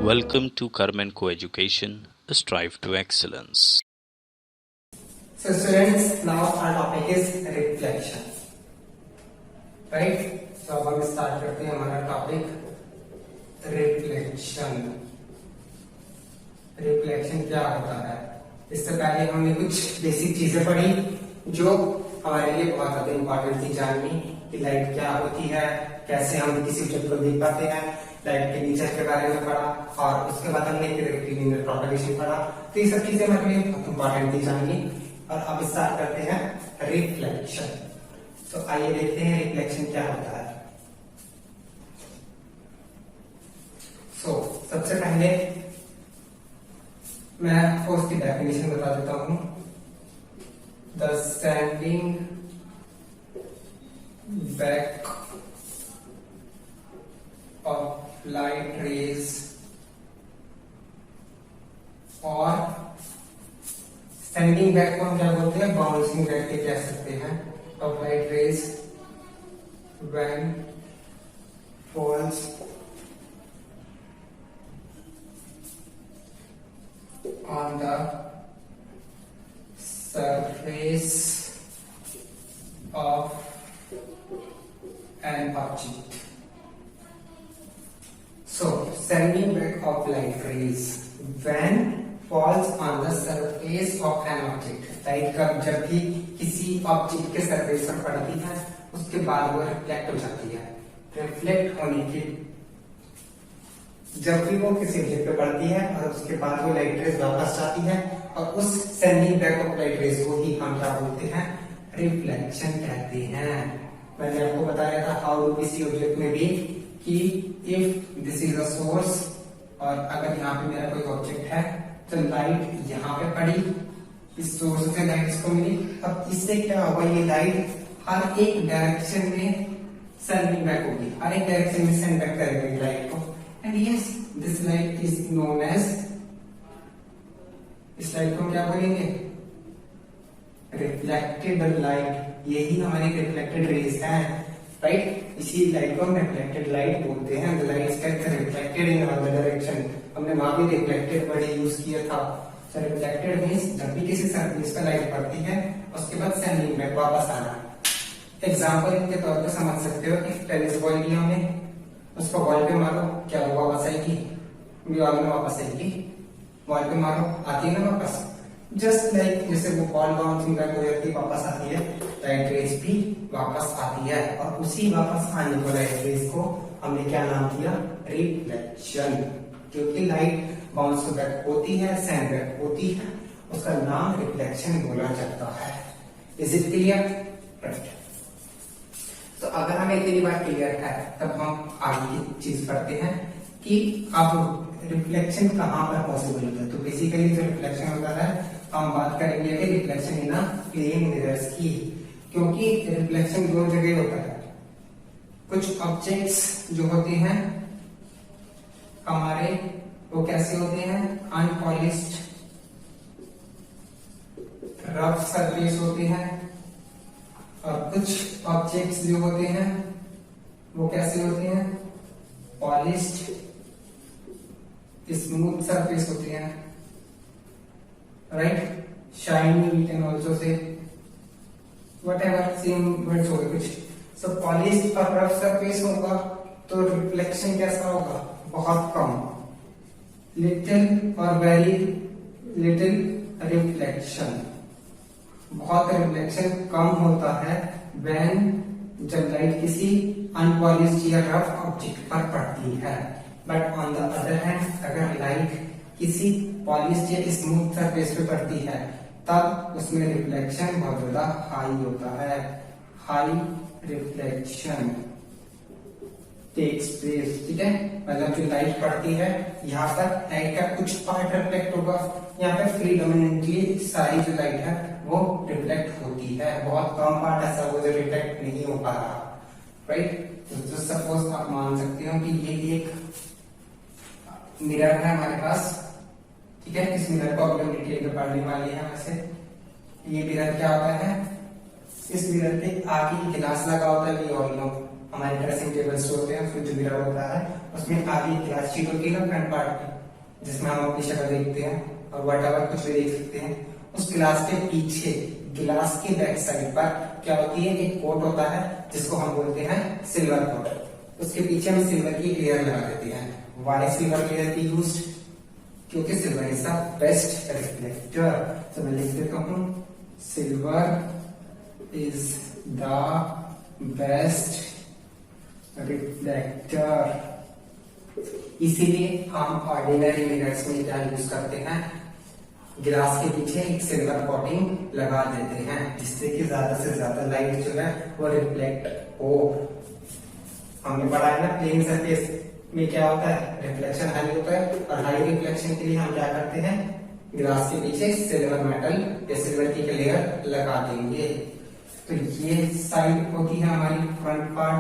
Welcome to Karman Co-Education, Strive to Excellence. So students, now our topic is reflection, right? So अब हम start करते हैं हमारा topic reflection. Reflection क्या होता है? इससे पहले हमने कुछ बेसिक चीजें पढ़ी जो हमारे लिए बहुत ज्यादा इम्पोर्टेंट थी जाननी, कि लाइट क्या होती है, कैसे हम किसी ऑब्जेक्ट को देख पाते हैं, लाइट के नेचर के बारे में पढ़ा, और उसके बाद हमने लिनियर प्रोपगेशन पढ़ा। तो ये सब चीजें हमारे लिए बहुत इम्पोर्टेंट थी जाननी। और अब स्टार्ट करते हैं रिफ्लेक्शन। तो आइए देखते हैं रिफ्लेक्शन क्या होता है। सबसे पहले मैं आपको उसकी डेफिनेशन बता देता हूं। The standing back of light raise और स्टैंडिंग बैक को हम क्या बोलते हैं? बाउंसिंग बैक के कह सकते हैं। Of light rays when falls on the surface of an object. So, sending back of light rays when falls on the surface of an object. Light का जब भी किसी ऑब्जेक्ट के सरफेस पर पड़ती है उसके बाद वो रिफ्लेक्ट हो जाती है। रिफ्लेक्ट होने के जब भी वो किसी ऑब्जेक्ट पे पड़ती है और उसके बाद वो लाइट रेज वापस जाती है, और उस sending back of light raise को ही हम क्या बोलते हैं? रिफ्लेक्शन कहते हैं। मैंने आपको बताया था how do we see object में भी कि if this is a source, और अगर यहाँ पे मेरा कोई ऑब्जेक्ट है तो लाइट यहाँ पे पड़ी, इस सोर्स से लाइट इसको मिली। अब इससे क्या होगा? ये लाइट हर एक डायरेक्शन में सेंडिंग बैक होगी, हर एक डायरेक्शन में सेंड बैक करेगी लाइट को। And yes, this light is known as, इस लाइट को हम क्या बोलेंगे? Reflected light. यही हमारी रिफ्लेक्टेड रेज है, राइट? इसी लाइट को हम रिफ्लेक्टेड लाइट बोलते हैं। The light gets reflected in all the direction। हमने वहां भी रिफ्लेक्टेड वर्ड यूज किया था। So रिफ्लेक्टेड मींस जब भी किसी सरफेस पर लाइट पड़ती है उसके बाद सेंडिंग बैक वापस आना। एग्जाम्पल के तौर पर समझ सकते हो कि टेनिस बॉल लिया हमने, उसको बॉल पे मारो, क्या वो वापस आएगी? दीवार में वापस आएगी। बॉल पे मारो, आती है ना वापस। जस्ट लाइक जैसे वो बॉल बाउंसिंग बैक हो जाती है, वापस आती है, लाइट रेज भी वापस आती है। और उसी वापस आने को लाइट रेज को हमने क्या नाम दिया? रिफ्लेक्शन। क्योंकि लाइट बाउंस बैक होती है, सेंड बैक होती है, उसका नाम रिफ्लेक्शन बोला जाता है। Is it clear? राइट। तो अगर हमें इतनी बात क्लियर है तब हम आगे की चीज पढ़ते हैं कि अब रिफ्लेक्शन कहां पर पॉसिबल होता है। तो बेसिकली जो रिफ्लेक्शन होता है हम बात करेंगे कि रिफ्लेक्शन इन प्लेन मिरर्स की, क्योंकि रिफ्लेक्शन दो जगह होता है। कुछ ऑब्जेक्ट्स जो होते हैं हमारे, वो कैसे होते हैं? अनपॉलिश्ड रफ सरफेस होते हैं, और कुछ ऑब्जेक्ट्स जो होते हैं वो कैसे होते हैं? पॉलिश्ड स्मूथ सरफेस होते हैं, right? Shiny we can also say, whatever, same words हो गए कुछ। सो पॉलिश्ड और रफ सरफेस होगा तो रिफ्लेक्शन कैसा होगा? बहुत कम, लिटिल और वेरी लिटिल रिफ्लेक्शन। बहुत रिफ्लेक्शन कम होता है व्हेन, जब लाइट किसी अनपॉलिश्ड या रफ ऑब्जेक्ट पर पड़ती है। But on the other hand अगर लाइट किसी पॉलिश्ड या स्मूथ सरफेस पे पड़ती है तब उसमें रिफ्लेक्शन बहुत ज्यादा हाई होता है। हाई रिफ्लेक्शन टेक्स प्लेस, ठीक है? मतलब जो लाइट पड़ती है यहाँ पर लाइट का कुछ पार्ट रिफ्लेक्ट होगा, यहाँ पे प्रीडोमिनेंटली सारी जो लाइट है वो रिफ्लेक्ट होती है। बहुत कम पार्ट ऐसा वो जो रिफ्लेक्ट नहीं हो पा रहा, राइट? तो सपोज आप मान सकते हो कि ये एक मिरर है हमारे पास, ठीक है? इस मिरर को अभी हम डिटेल में पढ़ने वाले हैं। वैसे ये मिरर क्या होता है? इस मिरर पे आगे गिलास लगा होता है, ये ऑल नो, हमारे ड्रेसिंग टेबल्स होते हैं उसमें जो मिरर होता है उसमें आगे ग्लास शीट होती है ना फ्रंट पार्ट में, जिसमें हम अपनी शक्ल देखते हैं और वट कुछ भी देख सकते हैं। उस गिलास के पीछे ग्लास के बैक साइड पर क्या होती है, एक कोट होता है जिसको हम बोलते हैं सिल्वर कोट। उसके पीछे हम सिल्वर की लेयर लगा देते हैं। वाई सिल्वर लेयर की यूज, क्योंकि silver is the best reflector. तो मैं लिख देता हूं silver is the best reflector. इसीलिए हम ऑर्डिनरी मिरर्स में क्या यूज करते हैं, गिलास के पीछे एक सिल्वर कोटिंग लगा देते हैं जिससे कि ज्यादा से ज्यादा लाइट जो है वो रिफ्लेक्ट हो। हमने पढ़ा है ना प्लेन सरफेस में क्या होता है, रिफ्लेक्शन हाई होता है, और हाई रिफ्लेक्शन के लिए हम क्या करते हैं, गिलास के पीछे सिल्वर मेटल या सिल्वर की लेयर लगा देंगे। तो ये साइड होती है हमारी फ्रंट पार्ट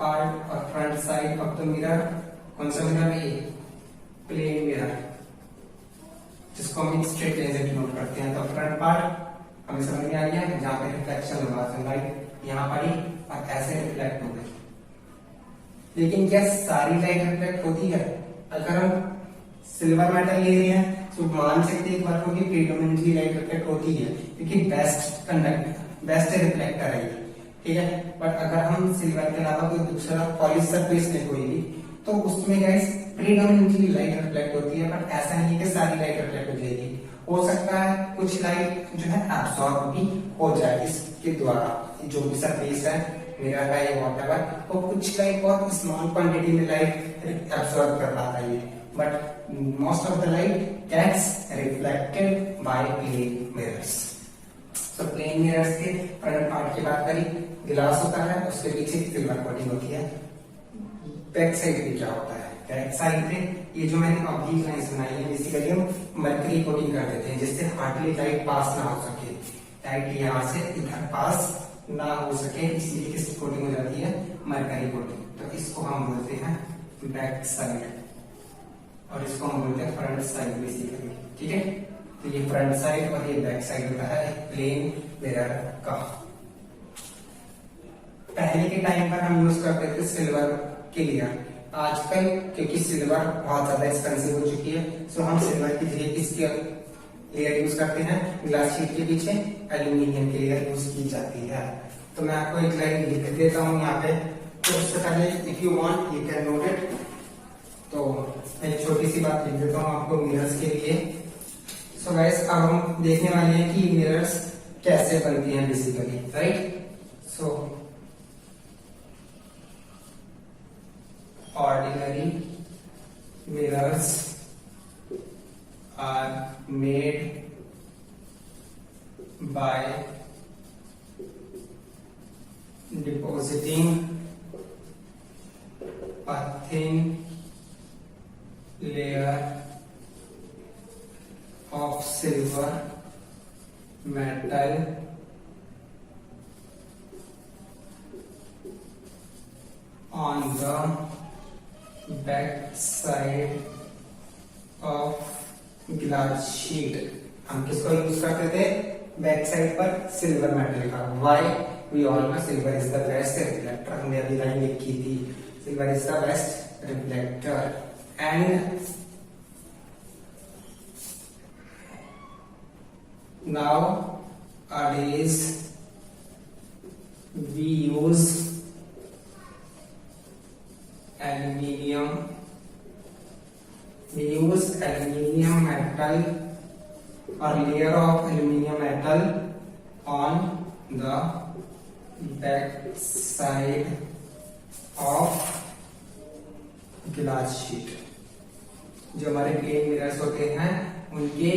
और front side of the mirror. कौन सा मिरर है, प्लेन मिरर, जिसको हम स्ट्रेट लाइन से डिनोट करते हैं। तो फ्रंट पार्ट हमें समझ में आ गया, जहां पे रिफ्लेक्शन होगा लाइट यहाँ पड़ी और ऐसे रिफ्लेक्ट हो गई। लेकिन क्या सारी लाइट रिफ्लेक्ट होती है? अगर हम सिल्वर मेटल ले रहे हैं तो मान सकते हैं एक बार को कि प्रीडोमिनेंटली लाइट रिफ्लेक्ट होती है, क्योंकि बेस्ट रिफ्लेक्टर है ये, ठीक है। बट अगर हम सिल्वर के अलावा कोई दूसरा पॉलिश सरफेस ले कोई भी, तो उसमें गाइस प्रीडोमिनेंटली लाइट रिफ्लेक्ट होती है, बट ऐसा नहीं है कि सारी लाइट रिफ्लेक्ट हो जाएगी। हो सकता है कुछ लाइट जो है एब्सॉर्ब भी हो जाए इसके द्वारा, जो भी सरफेस है मेरा है या व्हाटएवर, वो कुछ लाइट बहुत स्मॉल क्वांटिटी में लाइट एब्सॉर्ब कर पाता है, but most of the light gets reflected by plane mirrors. तो प्लेन मिरर्स के फ्रंट पार्ट की बात करी, गिलास होता है, उसके पीछे सिल्वर कोटिंग होती है। बैक साइड पे क्या होता है, बैक साइड पे ये जो मैंने ऑब्लिक लाइंस बनाई है, बेसिकली हम मरकरी कोटिंग कर देते हैं जिससे हार्डली लाइट पास ना हो सके, लाइट यहाँ से इधर पास ना हो सके, इसलिए किसकी कोटिंग हो जाती है, मरकरी कोटिंग। तो इसको हम बोलते हैं बैक साइड और इसको हम बोलते हैं फ्रंट साइड बेसिकली, ठीक है। तो ये फ्रंट साइड और ये बैक साइड होता है प्लेन मिरर का। पहले के टाइम पर हम यूज करते थे सिल्वर के लिए, आजकल क्योंकि सिल्वर बहुत ज्यादा एक्सपेंसिव हो चुकी है, सो हम सिल्वर की जगह किसकी लेयर यूज करते हैं, ग्लास शीट के पीछे एल्यूमिनियम की लेयर यूज की जाती है। तो मैं आपको एक लाइन लिख देता हूँ यहाँ पे, तो उससे पहले if you want you can note it. तो मैं एक छोटी सी बात लिख देता हूँ आपको मिरर्स के लिए। सो गाइस अब हम देखने वाले हैं कि मिरर्स कैसे बनती हैं basically, right. So ordinary mirrors are made by depositing a thin layer of silver metal on the back side of glass sheet. हम किसको यूज करते थे, बैक साइड पर सिल्वर मेटल का। Why, we all know silver is the best reflector, हमने अभी line लिखी थी, silver is the best reflector. And now nowadays we use aluminium metal or layer of aluminium metal on the back side of glass sheet। जो हमारे plane mirrors होते हैं उनके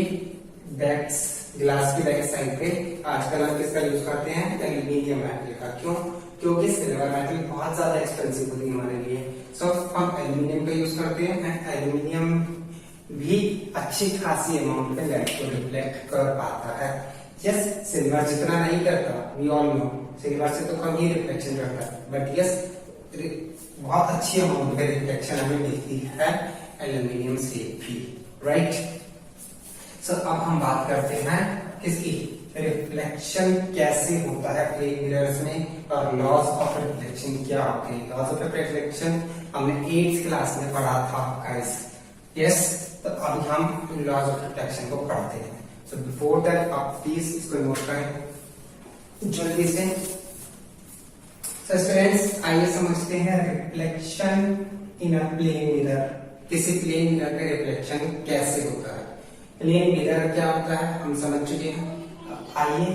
glass की बैक साइड पे आजकल हम किसका यूज करते हैं, एल्यूमिनियम मेटल का। क्यों? क्योंकि सिल्वर मेटल बहुत ज्यादा एक्सपेंसिव होती है हमारे लिए, सो हम एल्यूमिनियम का यूज करते हैं। एल्यूमिनियम भी अच्छी खासी अमाउंट में लाइट को रिफ्लेक्ट कर पाता है। यस, सिल्वर जितना नहीं करता, वी ऑल नो, सिल्वर से तो कम ही रिफ्लेक्शन करता है, बट यस बहुत अच्छी अमाउंट में रिफ्लेक्शन हमें मिलती है एल्यूमिनियम से भी, राइट। सो अब हम बात करते हैं किसकी, रिफ्लेक्शन कैसे होता है प्लेन मिरर्स में और लॉज ऑफ रिफ्लेक्शन क्या होते हैं। लॉज ऑफ रिफ्लेक्शन हमने 8th क्लास में पढ़ा था गाइस। यस, तो अभी हम लॉज ऑफ रिफ्लेक्शन को पढ़ते हैं। सो बिफोर दैट आप प्लीज इसको नोट करें जल्दी से। सो स्टूडेंट्स आइए समझते हैं reflection in a plane mirror. किसी प्लेन मिरर का रिफ्लेक्शन कैसे होता है। प्लेन मिरर क्या होता है हम समझ चुके हैं। आइए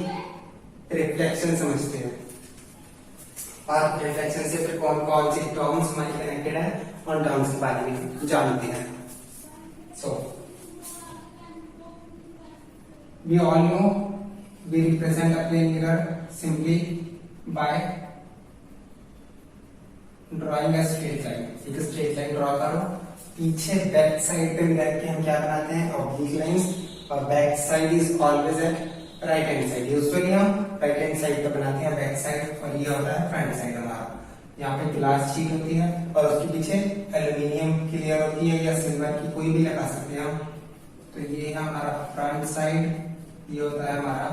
रिफ्लेक्शन समझते हैं और रिफ्लेक्शन से फिर कौन कौन सी टर्म्स हमारी कनेक्टेड है उन टर्म्स के बारे में जानते हैं। So we all know we represent a plane mirror simply by drawing a straight line. एक स्ट्रेट लाइन ड्रॉ करो, पीछे बैक साइड पे मिरर के हम क्या बनाते हैं ऑब्लिक लाइंस, और back side is always at right hand side. Usually हम राइट हैंड साइड पे बनाते हैं बैक साइड, और ये होता है फ्रंट साइड हमारा। यहाँ पे ग्लास शीट होती है और उसके पीछे एल्यूमिनियम की लेयर होती है या सिल्वर की, कोई भी लगा सकते हैं हम। तो ये है हमारा फ्रंट साइड, ये होता है हमारा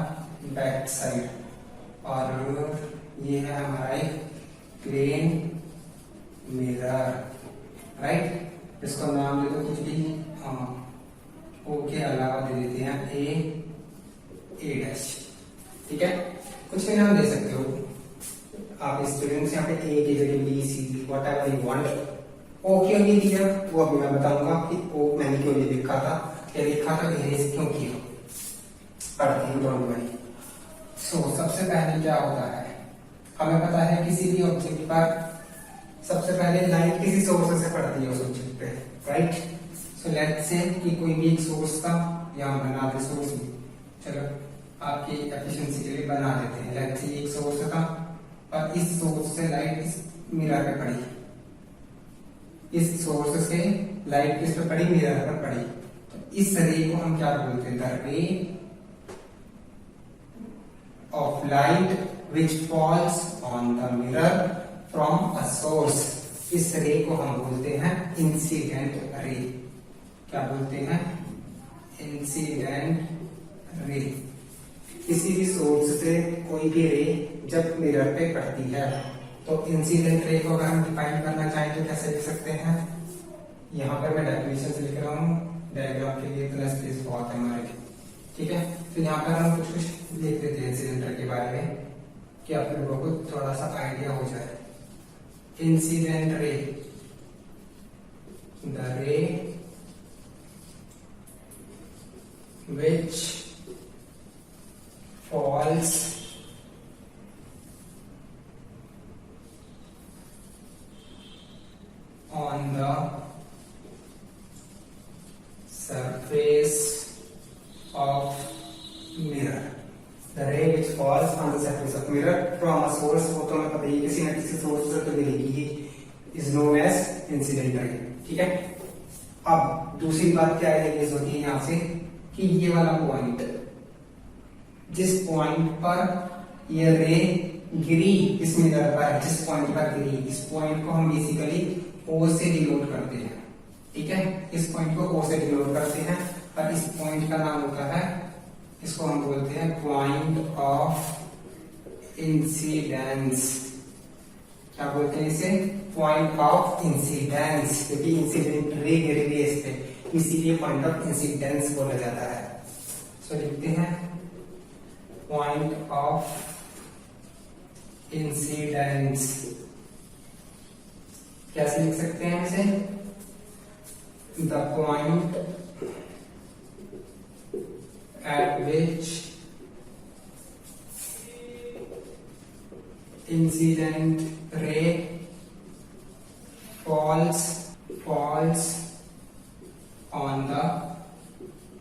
बैक साइड, और ये है हमारा एक प्लेन मिरर, राइट। इसको नाम दे दो कुछ भी, ओ के अलावा दे देते हैं ए डैश, ठीक है। कुछ भी नाम दे सकते हो आप स्टूडेंट्स, यहाँ पे ए की जगह B C D whatever you want. ओ क्यों नहीं दिया वो अभी मैं बताऊंगा कि ओ मैंने क्यों नहीं लिखा था, क्या लिखा था, इरेज क्यों किया, पढ़ते हैं डोंट वरी। सो सबसे पहले क्या होता है, हमें पता है किसी भी ऑब्जेक्ट पर सबसे पहले लाइट किसी सोर्स से पड़ती है उस ऑब्जेक्ट पे, राइट। सो लेट्स से कि कोई भी एक सोर्स का, या हम बना दे सोर्स भी, चलो आपकी एफिशिएंसी के लिए बना देते हैं। लेट्स से एक सोर्स था और इस सोर्स से लाइट इस मिरर पे पड़ी, इस सोर्स से लाइट किस पे पड़ी, मिरर पर पड़ी। तो इस रे को हम क्या बोलते हैं, the ray of light which falls on the mirror from a source. इस रे को हम बोलते हैं इंसिडेंट रे। क्या बोलते हैं, इंसिडेंट रे। किसी भी सोर्स से कोई भी रे जब मिरर पे पड़ती है तो इंसिडेंट रे को अगर हम डिफाइन करना चाहें तो कैसे लिख सकते हैं। यहाँ पर मैं डेफिनेशन से लिख रहा हूँ, डायग्राम के लिए इतना स्पेस बहुत है हमारे लिए, ठीक है। तो यहाँ पर हम कुछ कुछ लिख देते हैं इंसिडेंट रे के बारे में कि आप लोगों को थोड़ा सा आइडिया हो जाए। इंसिडेंट रे, द रे which falls on the surface of mirror। The ray which falls on the surface of mirror from a source, वो तो हमें पता ही किसी न किसी सोर्स से तो मिलेगी, is known as incident ray, ठीक है। अब दूसरी बात क्या है होती है यहाँ से कि ये वाला पॉइंट, जिस पॉइंट पर ये रे गिरी इस मिरर पर, जिस पॉइंट पर गिरी, इस पॉइंट को हम बेसिकली ओ से डिनोट करते हैं, ठीक है। इस पॉइंट को ओ से डिनोट करते हैं और इस पॉइंट का नाम होता है, इसको हम बोलते हैं पॉइंट ऑफ इंसिडेंस। क्या बोलते हैं इसे, पॉइंट ऑफ इंसिडेंस, क्योंकि इंसिडेंट रे गिरी हुई है इस पे, इसीलिए पॉइंट ऑफ इंसिडेंस बोला जाता है। सो लिखते हैं पॉइंट ऑफ इंसिडेंस। कैसे लिख सकते हैं इसे, the point eight which incident ray falls on the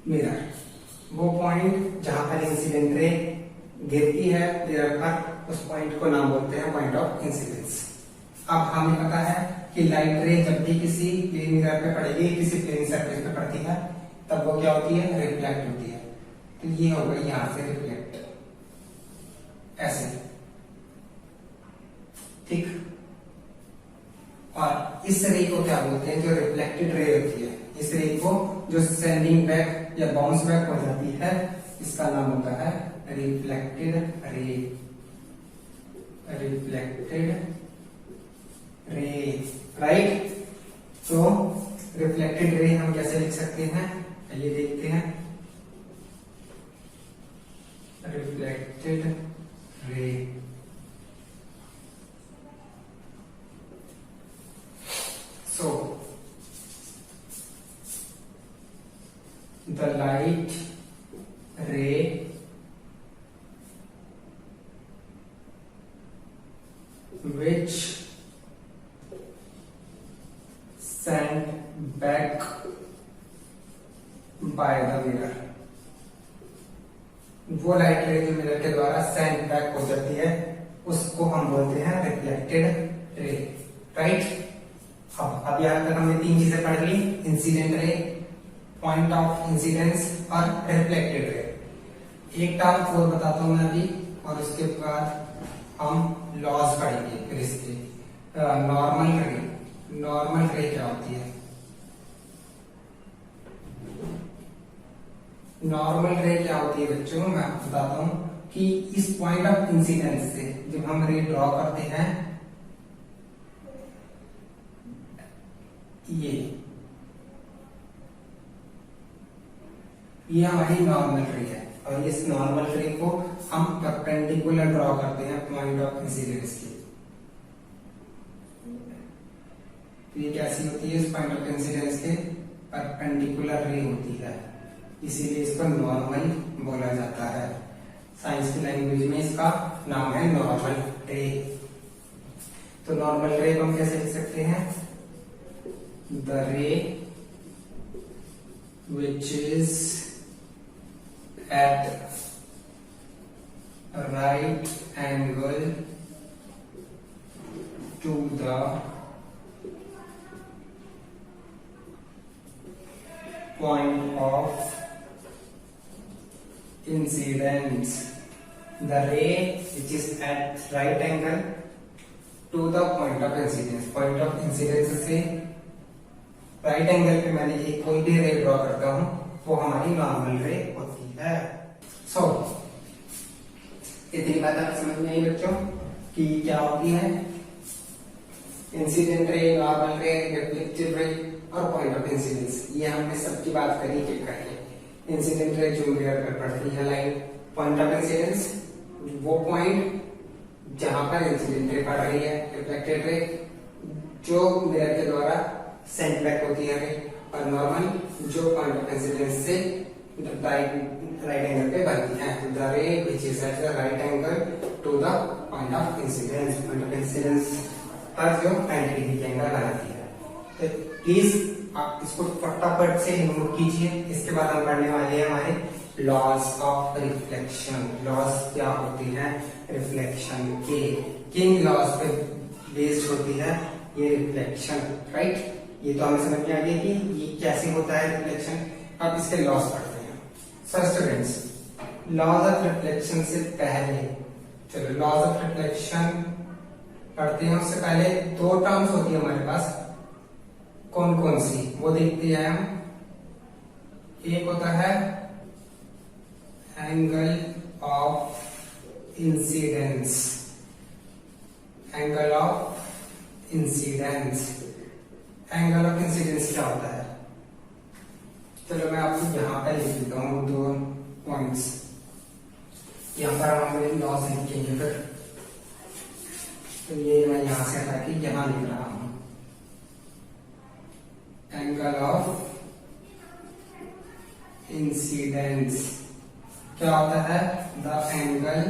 mirror। वो पॉइंट जहां पर इंसिडेंट रे गिरती है मिरर पर, उस पॉइंट को नाम बोलते हैं पॉइंट ऑफ इंसिडेंस। अब हमें पता है कि लाइट रे जब भी किसी प्लेन मिरर पे पड़ेगी, किसी प्लेन सरफेस पे पड़ती है, तब वो क्या होती है, रिफ्लेक्ट होती है। तो ये हो गई यहां से रिफ्लेक्ट, ऐसे, ठीक। और इस रे को क्या बोलते हैं, जो रिफ्लेक्टेड रे होती है, इस रे को जो सेंडिंग बैक या बाउंस बैक हो जाती है, इसका नाम होता है रिफ्लेक्टेड रे, राइट। तो रिफ्लेक्टेड रे हम कैसे लिख सकते हैं, ये देखते हैं। Reflected ray, so the light ray which sent back by the mirror, वो लाइट रे जो मिरर के द्वारा सेंड बैक हो जाती है उसको हम बोलते हैं रिफ्लेक्टेड रे, राइट। अब यहाँ तक हमने तीन चीजें पढ़ ली, incident ray, point of incidence और रिफ्लेक्टेड रे। एक टर्म और बताता हूं मैं अभी, और उसके बाद हम लॉज पढ़ेंगे फिर इसके। नॉर्मल रे क्या होती है? नॉर्मल रे क्या होती है बच्चों, मैं आपको बताता हूं कि इस पॉइंट ऑफ इंसिडेंस से जब हम रे ड्रॉ करते हैं, ये हमारी नॉर्मल रे है, और इस नॉर्मल रे को हम परपेंडिकुलर ड्रॉ करते हैं पॉइंट ऑफ इंसिडेंस के। तो ये कैसी होती है? इस पॉइंट ऑफ इंसिडेंस के परपेंडिकुलर रे होती है, इसीलिए इसको नॉर्मल बोला जाता है। साइंस की लैंग्वेज में इसका नाम है नॉर्मल रे। तो नॉर्मल रे को हम कैसे लिख सकते हैं? The ray which is at right angle to the point of incidence, the ray which is at right angle to the point of incidence, point of incidence से राइट एंगल पे मैंने एक कोई भी रे ड्रॉ करता हूं, वो हमारी नॉर्मल रे होती है। सो इतनी बात आप समझ में आई बच्चों कि क्या होती है इंसिडेंट रे, नॉर्मल रे, रिफ्लेक्टिव रे और पॉइंट ऑफ इंसिडेंस। ये हमने सबकी बात करी कि करके। इंसिडेंट रे जो मिरर पर पड़ती है लाइट, पॉइंट ऑफ इंसिडेंस वो पॉइंट जहां पर इंसिडेंट रे पड़ रही है, रिफ्लेक्टेड रे जो मिरर के द्वारा सेंट बैक होती है, और नॉर्मल जो पॉइंट ऑफ इंसिडेंस से राइट एंगल पे बनती है। The ray which is at the right angle to the point of incidence, point of incidence पर जो 90 डिग्री एंगल बनाती है। तो प्लीज आप इसको फटाफट से नोट कीजिए। इसके बाद हम पढ़ने वाले हैं हमारे लॉज ऑफ रिफ्लेक्शन। लॉज क्या होती है रिफ्लेक्शन के, किन लॉज पे बेस्ड होती है ये रिफ्लेक्शन, राइट। ये तो हमें समझ में आ गया कि ये कैसे होता है रिफ्लेक्शन। अब इसके लॉज पढ़ते हैं। Sir students, laws of reflection से पहले चलो लॉज ऑफ रिफ्लेक्शन पढ़ते हैं। उससे पहले दो टर्म्स होती है हमारे पास, कौन कौन सी वो देखते हैं हम। एक होता है angle of incidence, angle of incidence. Angle of incidence क्या होता है? चलो मैं आपको यहां पर लिख देता हूं दो पॉइंट्स। यहां पर हम लॉस लिखेंगे फिर, तो ये मैं यहां से हटा के यहां लिख रहा हूं। एंगल ऑफ इंसिडेंस क्या होता है? The angle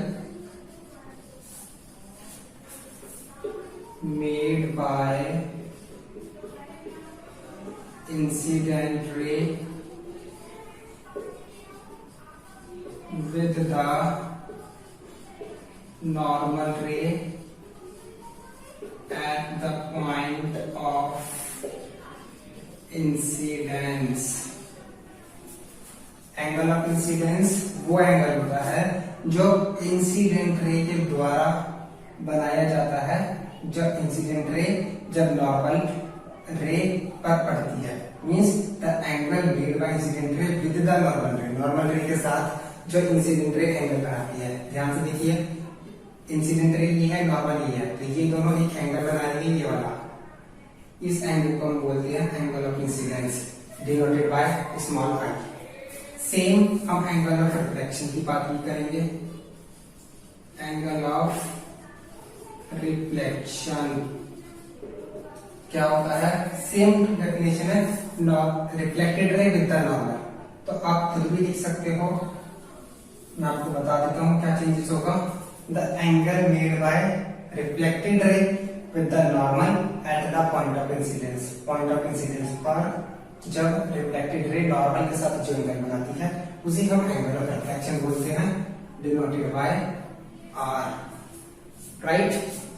made by incident ray with the normal ray at the point of incidence। Angle of incidence वो एंगल होता है जो इंसिडेंट रे के द्वारा बनाया जाता है, जब इंसिडेंट रे जब नॉर्मल रे पर पड़ती है। Means the angle made by incident ray with the normal रे, नॉर्मल रे के साथ जो इंसिडेंट रे एंगल बनाती है। ध्यान से देखिए, इंसिडेंट रे ये है, नॉर्मल ये है, तो ये दोनों एक एंगल बनाएंगे, ये वाला। इस एंगल को हम बोलते हैं angle of incidence, denoted by small I. Same हम एंगल ऑफ रिफ्लेक्शन की बात भी करेंगे। एंगल ऑफ रिफ्लेक्शन क्या होता है? सेम डेफिनेशन है, reflected ray with the normal. तो आप खुद भी लिख सकते हो, मैं आपको बता देता हूं क्या चेंजेस होगा। The angle made by reflected ray with the normal at the point of incidence. Point of incidence पर जब रिफ्लेक्टेड रे नॉर्मल के साथ जो एंगल बनाती है उसे हम एंगल ऑफ रिफ्लेक्शन बोलते हैं, डिनोटेड बाय आर। राइट,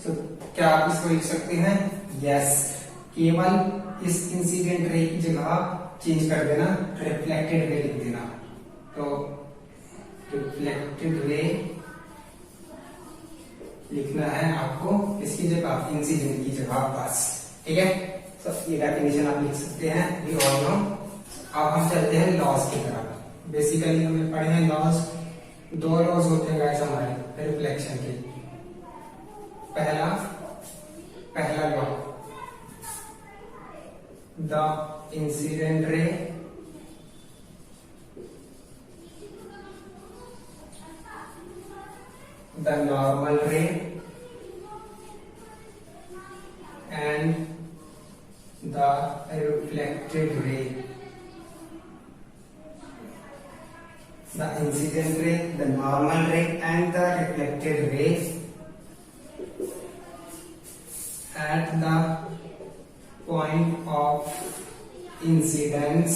सो क्या आप इसको लिख सकते हैं? यस, केवल इस इंसिडेंट रे की जगह चेंज कर देना, रिफ्लेक्टेड रे लिख देना। तो रिफ्लेक्टेड रे लिखना है आपको इसकी जगह, इंसिडेंट की जगह, बस। ठीक है, तो ये डेफिनेशन आप लिख सकते हैं, वी ऑल नो। अब हम चलते हैं लॉज की तरफ। बेसिकली हमने पढ़े हैं लॉज, दो लॉज होते हैं गाइस हमारे रिफ्लेक्शन के। पहला law, the incident ray the normal ray and the reflected ray. The incident ray, the normal ray and the reflected ray at the point of incidence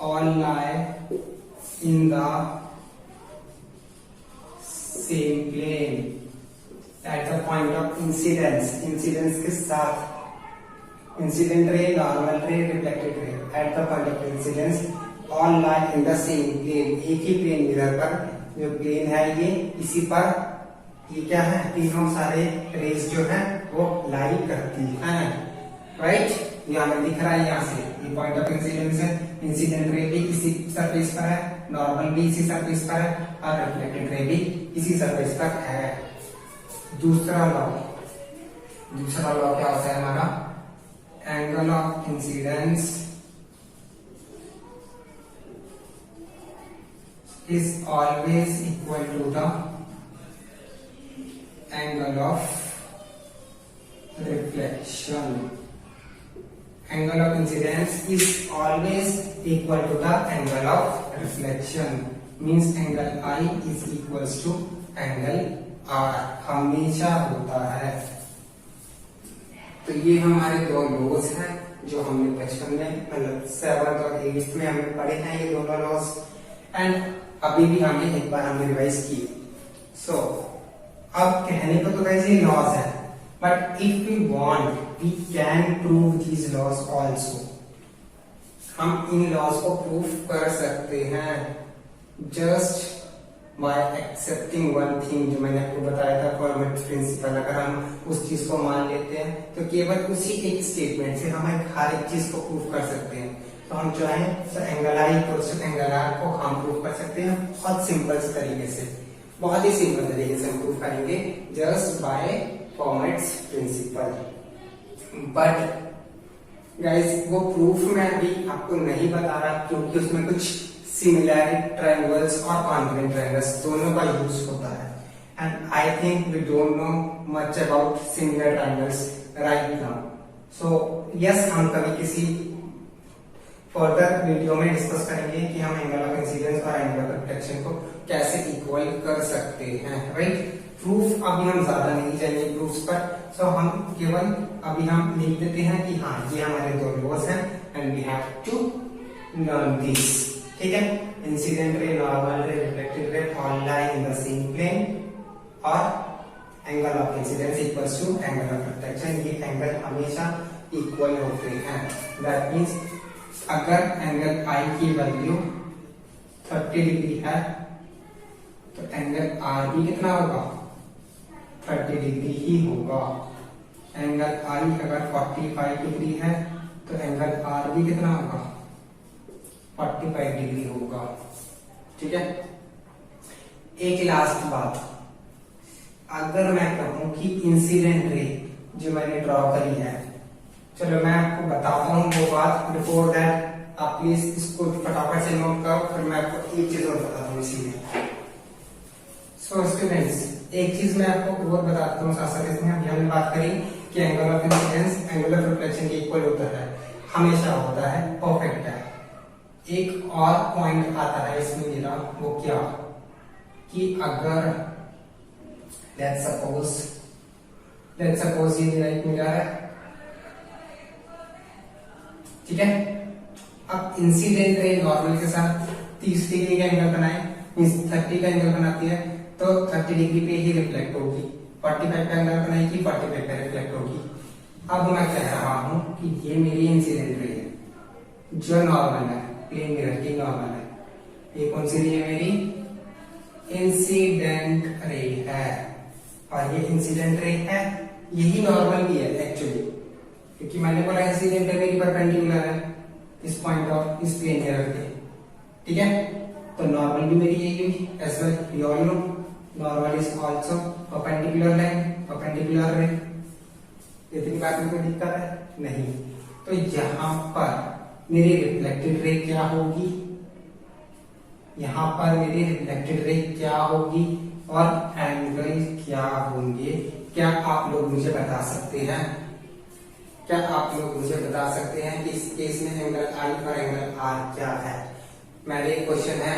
all lie in the same plane at the point of incidence के साथ incident ray, normal ray, reflected रे at the point of incidence all lie in the same plane। एक ही plane mirror पर, जो plane है ये, इसी पर ये क्या है, तीनों सारे रेज जो है वो लाई करती है। राइट, यहाँ में दिख रहा है, यहाँ से ये पॉइंट ऑफ इंसिडेंस है, इंसिडेंट रे भी इसी सरफेस पर है, नॉर्मल भी इसी सरफेस पर है और रिफ्लेक्टेड रे भी इसी सरफेस पर है। दूसरा लॉ क्या होता है हमारा? Angle of incidence is always equal to the angle of reflection. Angle of incidence is always equal to the angle of reflection, means angle I is equals to angle R, हमेशा होता है। तो ये हमारे दो लॉज हैं जो हमने बचपन में, मतलब 7th और 8th में हमने पढ़े हैं ये दोनों लॉज, एंड अभी भी हमने एक बार हमने रिवाइज किए। सो अब कहने को तो वैसे ही लॉज है, but if we want we can prove these laws also। हम इन लॉज को प्रूव कर सकते हैं just by accepting one thing, जो मैंने आपको बताया था फॉर्मेट प्रिंसिपल। अगर हम उस चीज को मान लेते हैं तो केवल उसी एक स्टेटमेंट से हम हर एक चीज को प्रूव कर सकते हैं। तो हम चाहें तो angle i equals to angle r को हम प्रूव कर सकते हैं बहुत सिंपल तरीके से, बहुत ही सिंपल तरीके से हम प्रूव करेंगे just by Fermat's principle. But guys वो प्रूफ में अभी आपको नहीं बता रहा क्योंकि उसमें कुछ सिमिलर ट्रायंगल्स और कॉन्ग्रुएंट ट्रायंगल्स दोनों का यूज होता है, and I think we don't know much about similar triangles right now. So yes, हम कभी किसी फर्दर वीडियो में डिस्कस करेंगे कि हम एंगल ऑफ इंसिडेंस और एंगल ऑफ रिफ्लेक्शन को कैसे इक्वल कर सकते हैं। राइट, प्रूफ अभी हम ज्यादा नहीं जाएंगे प्रूफ्स पर, सो हम केवल अभी हम लिख देते हैं कि हाँ ये हमारे दो लॉज हैं and we have to learn this. ठीक है, incident ray, normal ray, reflected ray all lie in the same plane, और angle of incidence equals to angle of reflection. ये एंगल हमेशा इक्वल होते हैं। दैट मींस अगर angle I की value 30 degree है तो एंगल आर भी कितना होगा? 30 डिग्री ही होगा। एंगल आई अगर 45 डिग्री है तो एंगल आर भी कितना होगा? 45 डिग्री होगा। ठीक है, एक लास्ट बात, अगर मैं कहूं कि इंसिडेंट रे जो मैंने ड्रॉ करी है, चलो मैं आपको बताता हूँ वो बात। बिफोर दैट आप प्लीज इसको फटाफट से नोट करो, फिर मैं आपको एक चीज और बताता हूँ इसी में। सो स्टूडेंट्स, एक चीज मैं आपको और बताता हूँ साथ साथ इसमें। अभी हमने बात करी कि angle of incidence angle of reflection के इक्वल होता है, हमेशा होता है, परफेक्ट है। एक और पॉइंट आता है इसमें मेरा, वो क्या कि अगर लेट्स सपोज ये मेरा एक मिरर है, ठीक है। अब इंसिडेंट रे नॉर्मल के साथ 30 डिग्री का एंगल बनाए, मींस 30 का एंगल बनाती है तो 30 डिग्री पे ही रिफ्लेक्ट होगी। 45 का एंगल बनाएगी, 45 पे रिफ्लेक्ट होगी। अब मैं कह रहा हूं कि ये मेरी इंसिडेंट रे है जो नॉर्मल है, प्लेन मिरर की नॉर्मल है। ये कौन सी रे है? मेरी इंसिडेंट रे है। और ये इंसिडेंट रे है, यही नॉर्मल भी है एक्चुअली, क्योंकि मैंने बोला इंसिडेंट रे मेरी परपेंडिकुलर है इस पॉइंट ऑफ इस प्लेन मिरर के। ठीक है, तो नॉर्मल भी मेरी यही हुई as well. You all know normal is also perpendicular line, perpendicular ray. इतनी बात में कोई दिक्कत है? नहीं। तो यहां पर मेरी रिफ्लेक्टेड रे क्या होगी? यहां पर मेरी रिफ्लेक्टेड रे क्या होगी और एंगल क्या होंगे? क्या आप लोग मुझे बता सकते हैं? क्या आप लोग मुझे बता सकते हैं कि इस केस में एंगल आई और एंगल आर क्या है? मेरे क्वेश्चन है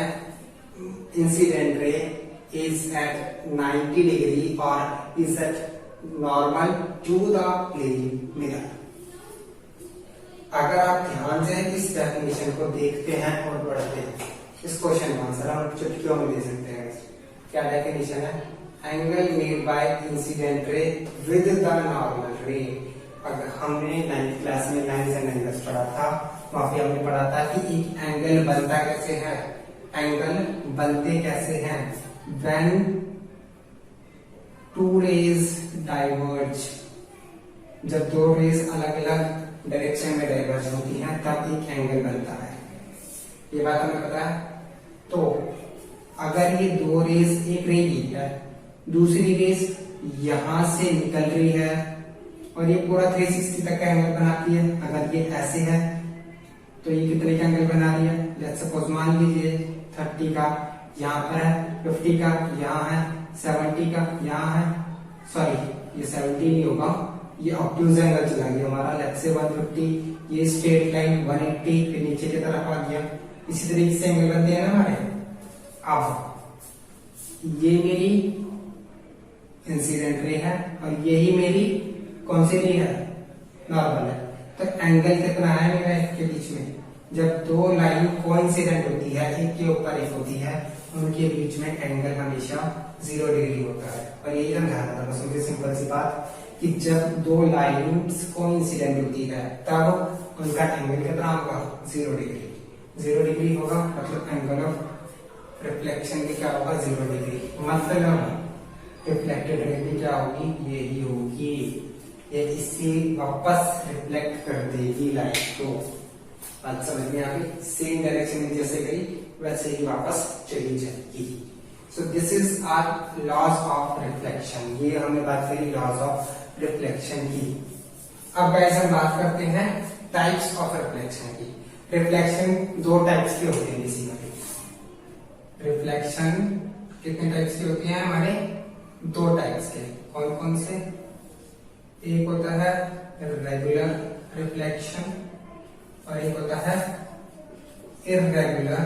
incident ray is at 90 degree और is at normal to the plane mirror. अगर आप ध्यान से इस डेफिनेशन को देखते हैं और पढ़ते हैं, इस क्वेश्चन का आंसर हम चुटकियों में दे सकते हैं। क्या डेफिनेशन है? Angle made by incident ray with the normal रे। अगर हमने 9th क्लास में लाइन्स एंड एंगल्स पढ़ा था, वहां पे हमने पढ़ा था कि एक एंगल बनता कैसे है, एंगल बनते कैसे हैं। व्हेन टू रेज डाइवर्ज, जब दो रेज अलग अलग डायरेक्शन में डाइवर्ज होती हैं तब एक एंगल बनता है। ये बात हमें पता है। तो अगर ये दो रेज, एक रे ये है, दूसरी रेज यहां से निकल रही है और ये पूरा 360 तक का एंगल बनाती है। अगर ये ऐसे है तो ये कितने का एंगल बना रही है? लेट्स सपोज मान लीजिए 30 का यहाँ पर है, 50 का यहाँ है, 70 का यहाँ है। सॉरी, ये 70 नहीं होगा, ये ऑब्ट्यूज एंगल चला गया हमारा। लेट्स से 150, ये स्ट्रेट लाइन 180 फिर नीचे की तरफ आ गया। इसी तरीके से एंगल बनते हैं ना हमारे। अब ये मेरी इंसिडेंट रे है और यही मेरी कौन सी रे है? नॉर्मल है। तो एंगल कितना है मेरा इसके बीच में? जब दो लाइन कोइंसिडेंट होती है, एक के ऊपर एक होती है, उनके बीच में एंगल हमेशा 0 डिग्री होता है। और यही समझाना था बस मुझे, सिंपल सी बात कि जब दो लाइन्स कोइंसिडेंट होती है तब उनका एंगल कितना होगा? 0 डिग्री। 0 डिग्री होगा मतलब एंगल ऑफ रिफ्लेक्शन भी क्या होगा? 0 डिग्री। मतलब रिफ्लेक्टेड रे भी क्या होगी? यही होगी। ये इससे वापस रिफ्लेक्ट कर देगी लाइट को। बात समझ में आ गई? सेम डायरेक्शन में जैसे गई वैसे ही वापस चली जाएगी। So this is our laws of reflection. ये हमने बात करी लॉज ऑफ रिफ्लेक्शन की। अब गाइस हम बात करते हैं टाइप्स ऑफ रिफ्लेक्शन की। रिफ्लेक्शन दो टाइप्स के होते हैं बेसिकली। रिफ्लेक्शन कितने टाइप्स के होते हैं हमारे? 2 टाइप्स के। कौन कौन से? एक होता है रेगुलर रिफ्लेक्शन और एक होता है इररेगुलर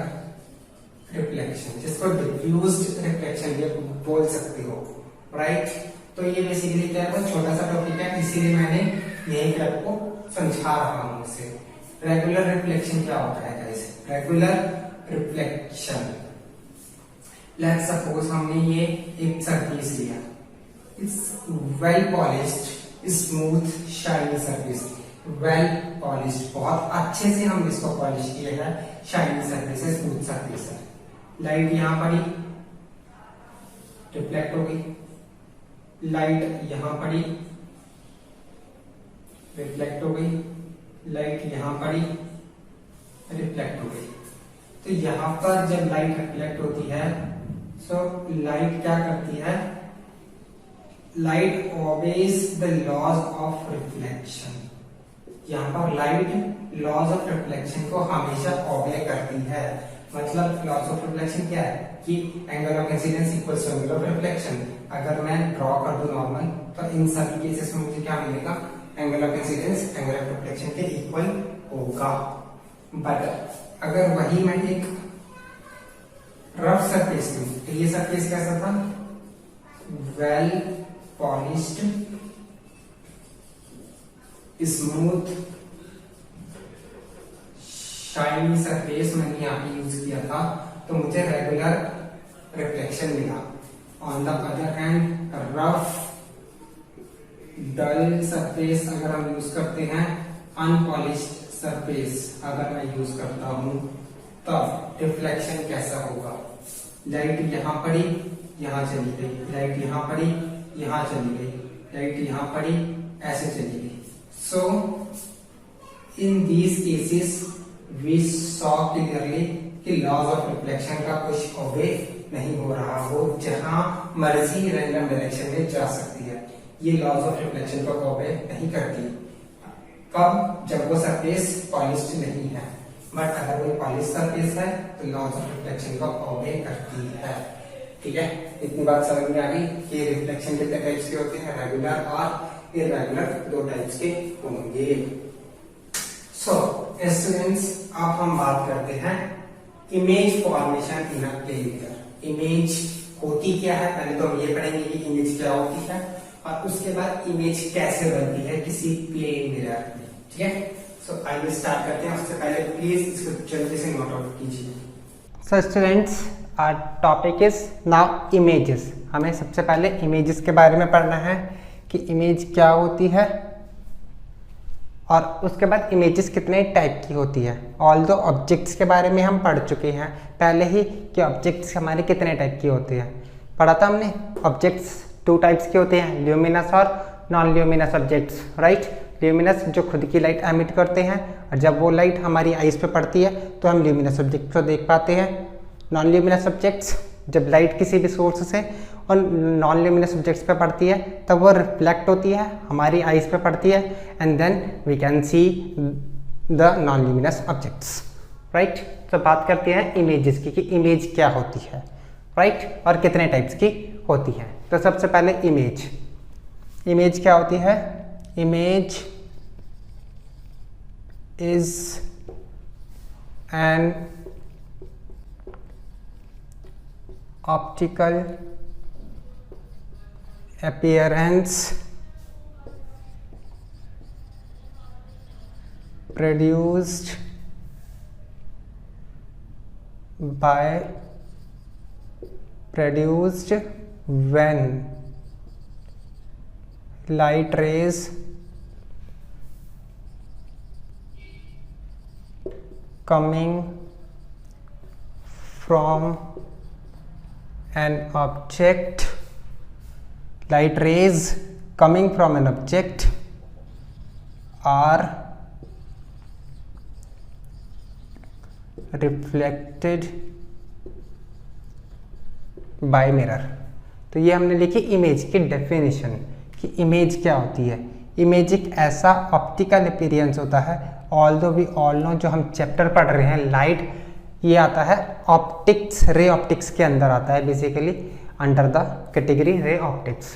रिफ्लेक्शन, जिसको डिफ्यूज्ड रिफ्लेक्शन भी बोल सकते हो, राइट। तो ये बेसिकली क्या है? छोटा सा टॉपिक है, इसीलिए मैंने यही पे आपको समझा रहा हूं इसे। रेगुलर रिफ्लेक्शन क्या होता है guys? Regular reflection, let's suppose हमने ये एक सरफेस लिया, it's well polished smooth shiny surface, well polished, बहुत अच्छे से हम इसको पॉलिश किया है, शाइनी सरफेस है, स्मूथ सरफेस है। लाइट यहां पड़ी, रिफ्लेक्ट हो गई, लाइट यहां पड़ी, रिफ्लेक्ट हो गई, लाइट यहां पड़ी, रिफ्लेक्ट हो गई। तो यहाँ पर जब लाइट रिफ्लेक्ट होती है, सो लाइट क्या करती है, light obeys the laws of reflection. यहाँ पर लाइट लॉज ऑफ रिफ्लेक्शन को हमेशा ओबे करती है। मतलब लॉज ऑफ रिफ्लेक्शन क्या है कि angle of incidence equals to angle of reflection. अगर मैं ड्रॉ कर दूं नॉर्मल, तो इन सभी केसेस में मुझे क्या मिलेगा, angle of incidence angle of reflection के इक्वल होगा। बट अगर वही मैं एक रफ सरफेस लूं, तो ये सरफेस कैसा था, well polished smooth shiny surface मैंने यहाँ पे यूज किया था, तो मुझे रेगुलर रिफ्लेक्शन मिला। On the other hand rough dull surface अगर हम यूज करते हैं, अनपॉलिश्ड सरफेस अगर मैं यूज करता हूं, तब रिफ्लेक्शन कैसा होगा, लाइट यहां पड़ी यहां चली गई, लाइट यहां पड़ी यहां चली गई, लाइट यहां पड़ी ऐसे चली गई। So in these cases we saw clearly कि लॉज ऑफ रिफ्लेक्शन का कुछ ओबे नहीं हो रहा, वो जहां मर्जी रैंडम डायरेक्शन में जा सकती है। ये लॉज ऑफ रिफ्लेक्शन को ओबे नहीं करती। कब, जब वो सरफेस पॉलिश्ड नहीं है। बट अगर वो पॉलिश सरफेस है तो लॉज ऑफ रिफ्लेक्शन को ओबे करती है। ठीक है, इतनी बात समझ में आ गई कि रिफ्लेक्शन कितने टाइप्स के होते हैं, रेगुलर और इररेगुलर, दो टाइप्स के होंगे। सो स्टूडेंट्स, अब हम बात करते हैं image formation in a plane mirror. Image होती क्या है, पहले तो हम ये पढ़ेंगे कि इमेज क्या होती है, और उसके बाद इमेज कैसे बनती है किसी प्लेन मिरर में। ठीक है, सो आइए स्टार्ट करते हैं। उससे पहले प्लीज इसको जल्दी से नोट आउट कीजिए। So students, our topic is now images. हमें सबसे पहले इमेजेस के बारे में पढ़ना है कि इमेज क्या होती है, और उसके बाद इमेजेस कितने टाइप की होती है। ऑल दो ऑब्जेक्ट्स के बारे में हम पढ़ चुके हैं पहले ही कि ऑब्जेक्ट्स हमारे कितने टाइप की होते हैं, पढ़ा था हमने। ऑब्जेक्ट्स टू टाइप्स के होते हैं, ल्यूमिनस और non luminous objects, right. Luminous जो खुद की लाइट एमिट करते हैं, और जब वो लाइट हमारी आईज पे पड़ती है तो हम ल्यूमिनस ऑब्जेक्ट को देख पाते हैं। नॉन ल्यूमिनस ऑब्जेक्ट्स, जब लाइट किसी भी सोर्स से और नॉन ल्यूमिनस ऑब्जेक्ट्स पे पड़ती है तब वो रिफ्लेक्ट होती है, हमारी आईज पे पड़ती है, and then we can see the non luminous objects, right. तो बात करते हैं इमेजेस की कि इमेज क्या होती है, राइट, और कितने टाइप्स की होती है। तो सबसे पहले इमेज। इमेज क्या होती है, image is an optical appearance produced when light rays coming from an object, light rays coming from an object are reflected by mirror। तो ये हमने लिखी इमेज की डेफिनेशन कि इमेज क्या होती है। इमेज एक ऐसा ऑप्टिकल अपीयरेंस होता है, ऑल्दो वी ऑल नो, जो हम चैप्टर पढ़ रहे हैं लाइट, ये आता है ऑप्टिक्स, रे ऑप्टिक्स के अंदर आता है, basically under the category ray optics.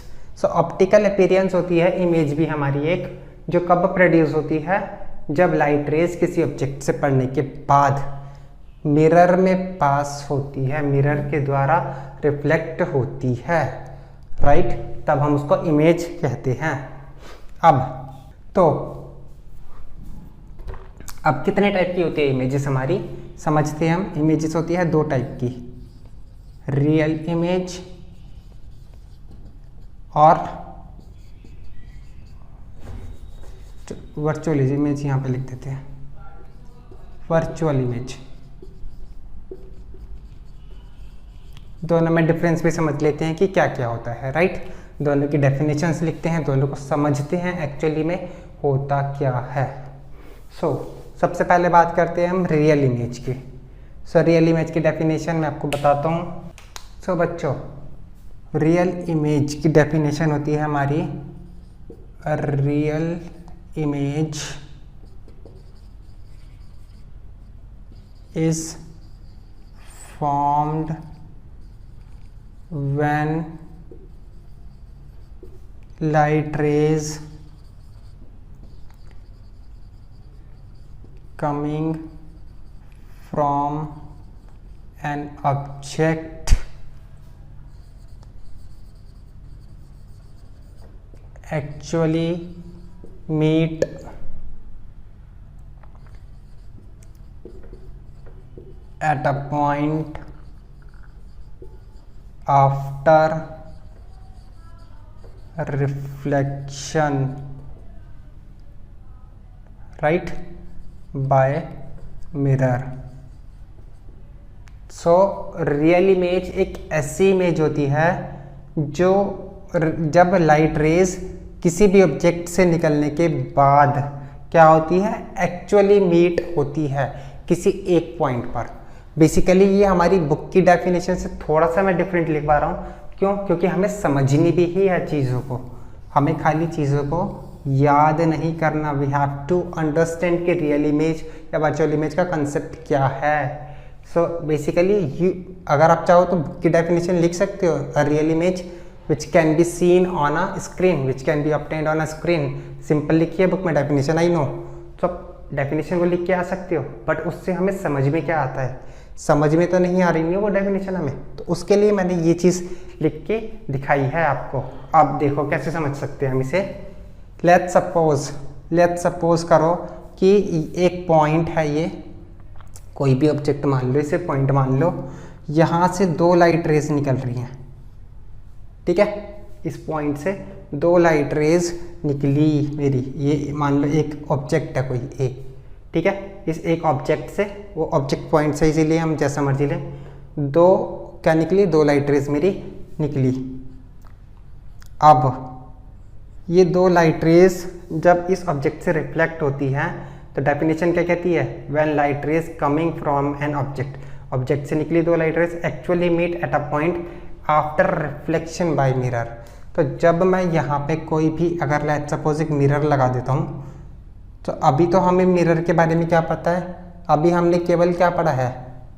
So optical appearance होती है इमेज भी हमारी एक, जो कब प्रोड्यूस होती है, जब लाइट रेज किसी ऑब्जेक्ट से पड़ने के बाद मिरर में पास होती है, मिरर के द्वारा रिफ्लेक्ट होती है, राइट, तब हम उसको इमेज कहते हैं। अब कितने टाइप की होती है इमेजेस हमारी, समझते हैं हम। इमेजेस होती है दो टाइप की, रियल इमेज और वर्चुअल इमेज। यहाँ पे लिख देते हैं वर्चुअल इमेज। दोनों में डिफरेंस भी समझ लेते हैं कि क्या क्या होता है, राइट। दोनों की डेफिनेशंस लिखते हैं, दोनों को समझते हैं एक्चुअली में होता क्या है। सबसे पहले बात करते हैं हम रियल इमेज की। सो रियल इमेज की डेफिनेशन मैं आपको बताता हूँ। सो बच्चों, रियल इमेज की डेफिनेशन होती है हमारी, real image is formed when light rays coming from an object actually meet at a point after reflection, right, by mirror। So real image एक ऐसी इमेज होती है जो जब लाइट रेज किसी भी ऑब्जेक्ट से निकलने के बाद क्या होती है, एक्चुअली मीट होती है किसी एक पॉइंट पर। बेसिकली ये हमारी बुक की डेफिनेशन से थोड़ा सा मैं डिफरेंट लिख पा रहा हूँ। क्यों? क्योंकि हमें समझनी भी ही है चीज़ों को, हमें खाली चीज़ों को याद नहीं करना। वी हैव टू अंडरस्टैंड कि रियल इमेज या वर्चुअल इमेज का कंसेप्ट क्या है। सो बेसिकली अगर आप चाहो तो बुक की डेफिनेशन लिख सकते हो, a real image which can be seen on a screen, which can be obtained on a screen. Simple लिखी है बुक में डेफिनेशन, आई नो। तो डेफिनेशन को लिख के आ सकते हो, बट उससे हमें समझ में क्या आता है, समझ में तो नहीं आ रही है वो डेफिनेशन हमें, तो उसके लिए मैंने ये चीज़ लिख के दिखाई है आपको। आप देखो कैसे समझ सकते हैं हम इसे। लेट्स सपोज करो कि एक पॉइंट है, ये कोई भी ऑब्जेक्ट मान लो, इसे पॉइंट मान लो, यहाँ से दो लाइट रेज निकल रही हैं, ठीक है। इस पॉइंट से दो लाइट रेज निकली मेरी, ये मान लो एक ऑब्जेक्ट है कोई ए, ठीक है। इस एक ऑब्जेक्ट से, वो ऑब्जेक्ट पॉइंट से इसीलिए हम जैसा मर्जी लें, दो क्या निकली, दो लाइट रेज मेरी निकली। अब ये दो लाइट रेज जब इस ऑब्जेक्ट से रिफ्लेक्ट होती हैं तो डेफिनेशन क्या कहती है, when light rays coming from an object, object से निकली दो light rays actually meet at a point after reflection by mirror. तो जब मैं यहाँ पे कोई भी अगर लेट्स सपोज एक मिरर लगा देता हूँ, तो अभी तो हमें मिरर के बारे में क्या पता है, अभी हमने केवल क्या पढ़ा है,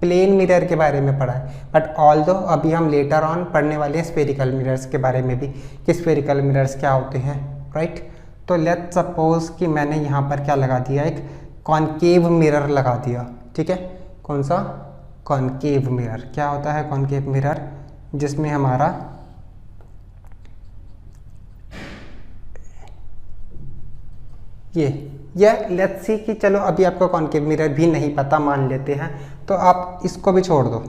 प्लेन मिरर के बारे में पढ़ा है। बट ऑल्दो अभी हम लेटर ऑन पढ़ने वाले हैं स्फेरिकल मिरर्स के बारे में भी, कि स्फेरिकल मिरर्स क्या होते हैं, राइट। तो लेट्स सपोज कि मैंने यहाँ पर क्या लगा दिया, एक कॉनकेव मिरर लगा दिया, ठीक है। कौन सा? Concave mirror. क्या होता है कॉनकेव मिरर? जिसमें हमारा ये लेट्स सी कि चलो अभी आपको कॉनकेव मिरर भी नहीं पता, मान लेते हैं, तो आप इसको भी छोड़ दो,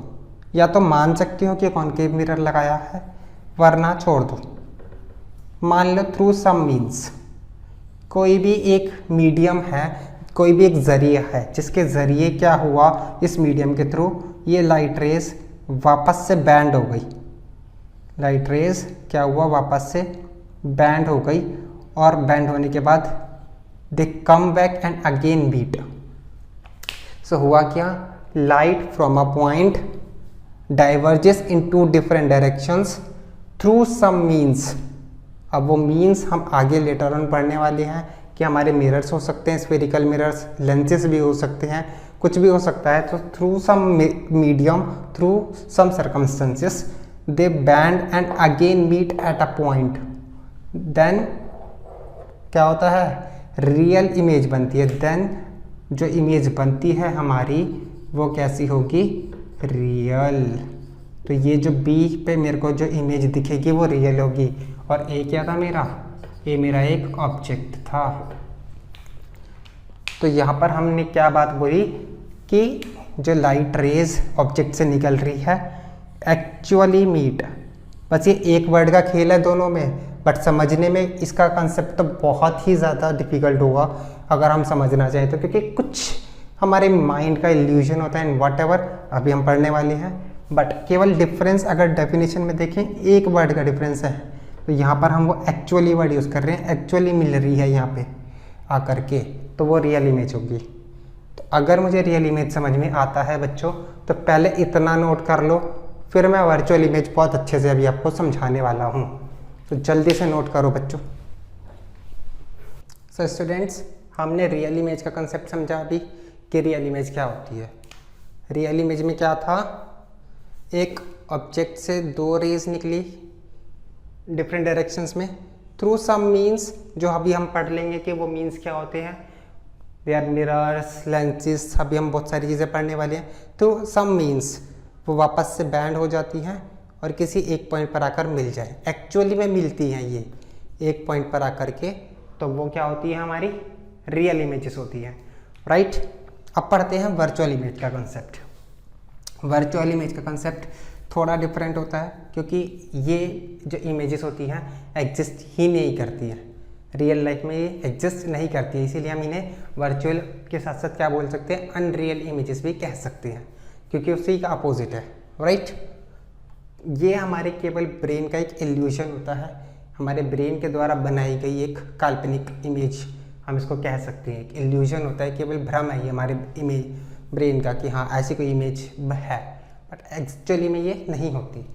या तो मान सकते हो कि कॉनकेव मिरर लगाया है, वरना छोड़ दो। मान लो थ्रू सम मीन्स, कोई भी एक मीडियम है, कोई भी एक जरिया है जिसके ज़रिए क्या हुआ, इस मीडियम के थ्रू ये लाइट रेज वापस से बैंड हो गई, लाइट रेज क्या हुआ, वापस से बैंड हो गई, और बैंड होने के बाद they come back and again beat. So हुआ क्या, light from a point diverges into different directions through some means. अब वो मीन्स हम आगे लेटर ऑन पढ़ने वाले हैं कि हमारे मिरर्स हो सकते हैं, स्फेरिकल मिरर्स, लेंसेज भी हो सकते हैं, कुछ भी हो सकता है। तो through some medium, through some circumstances they bend and again meet at a point, then क्या होता है, रियल इमेज बनती है। देन जो इमेज बनती है हमारी वो कैसी होगी, रियल। तो ये जो बी पे मेरे को जो इमेज दिखेगी वो रियल होगी। और ए क्या था मेरा, ए मेरा एक ऑब्जेक्ट था। तो यहाँ पर हमने क्या बात बोली कि जो लाइट रेज ऑब्जेक्ट से निकल रही है एक्चुअली मीट, बस ये एक वर्ड का खेल है दोनों में, बट समझने में इसका कंसेप्ट तो बहुत ही ज़्यादा डिफिकल्ट होगा अगर हम समझना चाहें तो, क्योंकि कुछ हमारे माइंड का इल्यूजन होता है, व्हाटएवर अभी हम पढ़ने वाले हैं। बट केवल डिफरेंस अगर डेफिनेशन में देखें, एक वर्ड का डिफरेंस है। तो यहाँ पर हम वो एक्चुअली वर्ड यूज़ कर रहे हैं, एक्चुअली मिल रही है यहाँ पे आकर के, तो वो रियल इमेज होगी। तो अगर मुझे रियल इमेज समझ में आता है बच्चों तो पहले इतना नोट कर लो, फिर मैं वर्चुअल इमेज बहुत अच्छे से अभी आपको समझाने वाला हूँ। तो जल्दी से नोट करो बच्चों। सो स्टूडेंट्स, हमने रियल इमेज का कंसेप्ट समझा अभी कि रियल इमेज क्या होती है। रियल इमेज में क्या था, एक ऑब्जेक्ट से दो रेज निकली डिफरेंट डायरेक्शंस में थ्रू सम मीन्स, जो अभी हम पढ़ लेंगे कि वो मीन्स क्या होते हैं। दे आर मिरर्स, लेंसेज, अभी हम बहुत सारी चीज़ें पढ़ने वाले हैं। थ्रू सम मीन्स वो वापस से बैंड हो जाती हैं और किसी एक पॉइंट पर आकर मिल जाए। एक्चुअली में मिलती हैं ये एक पॉइंट पर आकर के, तो वो क्या होती है, हमारी रियल इमेजेस होती हैं, राइट। अब पढ़ते हैं वर्चुअल इमेज का कंसेप्ट। वर्चुअल इमेज का कंसेप्ट थोड़ा डिफरेंट होता है क्योंकि ये जो इमेजेस होती हैं एग्जिस्ट ही नहीं करती हैं, रियल लाइफ में ये एग्जिस्ट नहीं करती है, इसीलिए हम इन्हें वर्चुअल के साथ साथ क्या बोल सकते हैं, अनरियल इमेजेस भी कह सकते हैं, क्योंकि उसी का अपोजिट है, राइट। ये हमारे केवल ब्रेन का एक इल्यूजन होता है, हमारे ब्रेन के द्वारा बनाई गई एक काल्पनिक इमेज, हम इसको कह सकते हैं। एक इल्यूजन होता है, केवल भ्रम है ये हमारे इमेज ब्रेन का कि हाँ ऐसी कोई इमेज है, बट एक्चुअली में ये नहीं होती।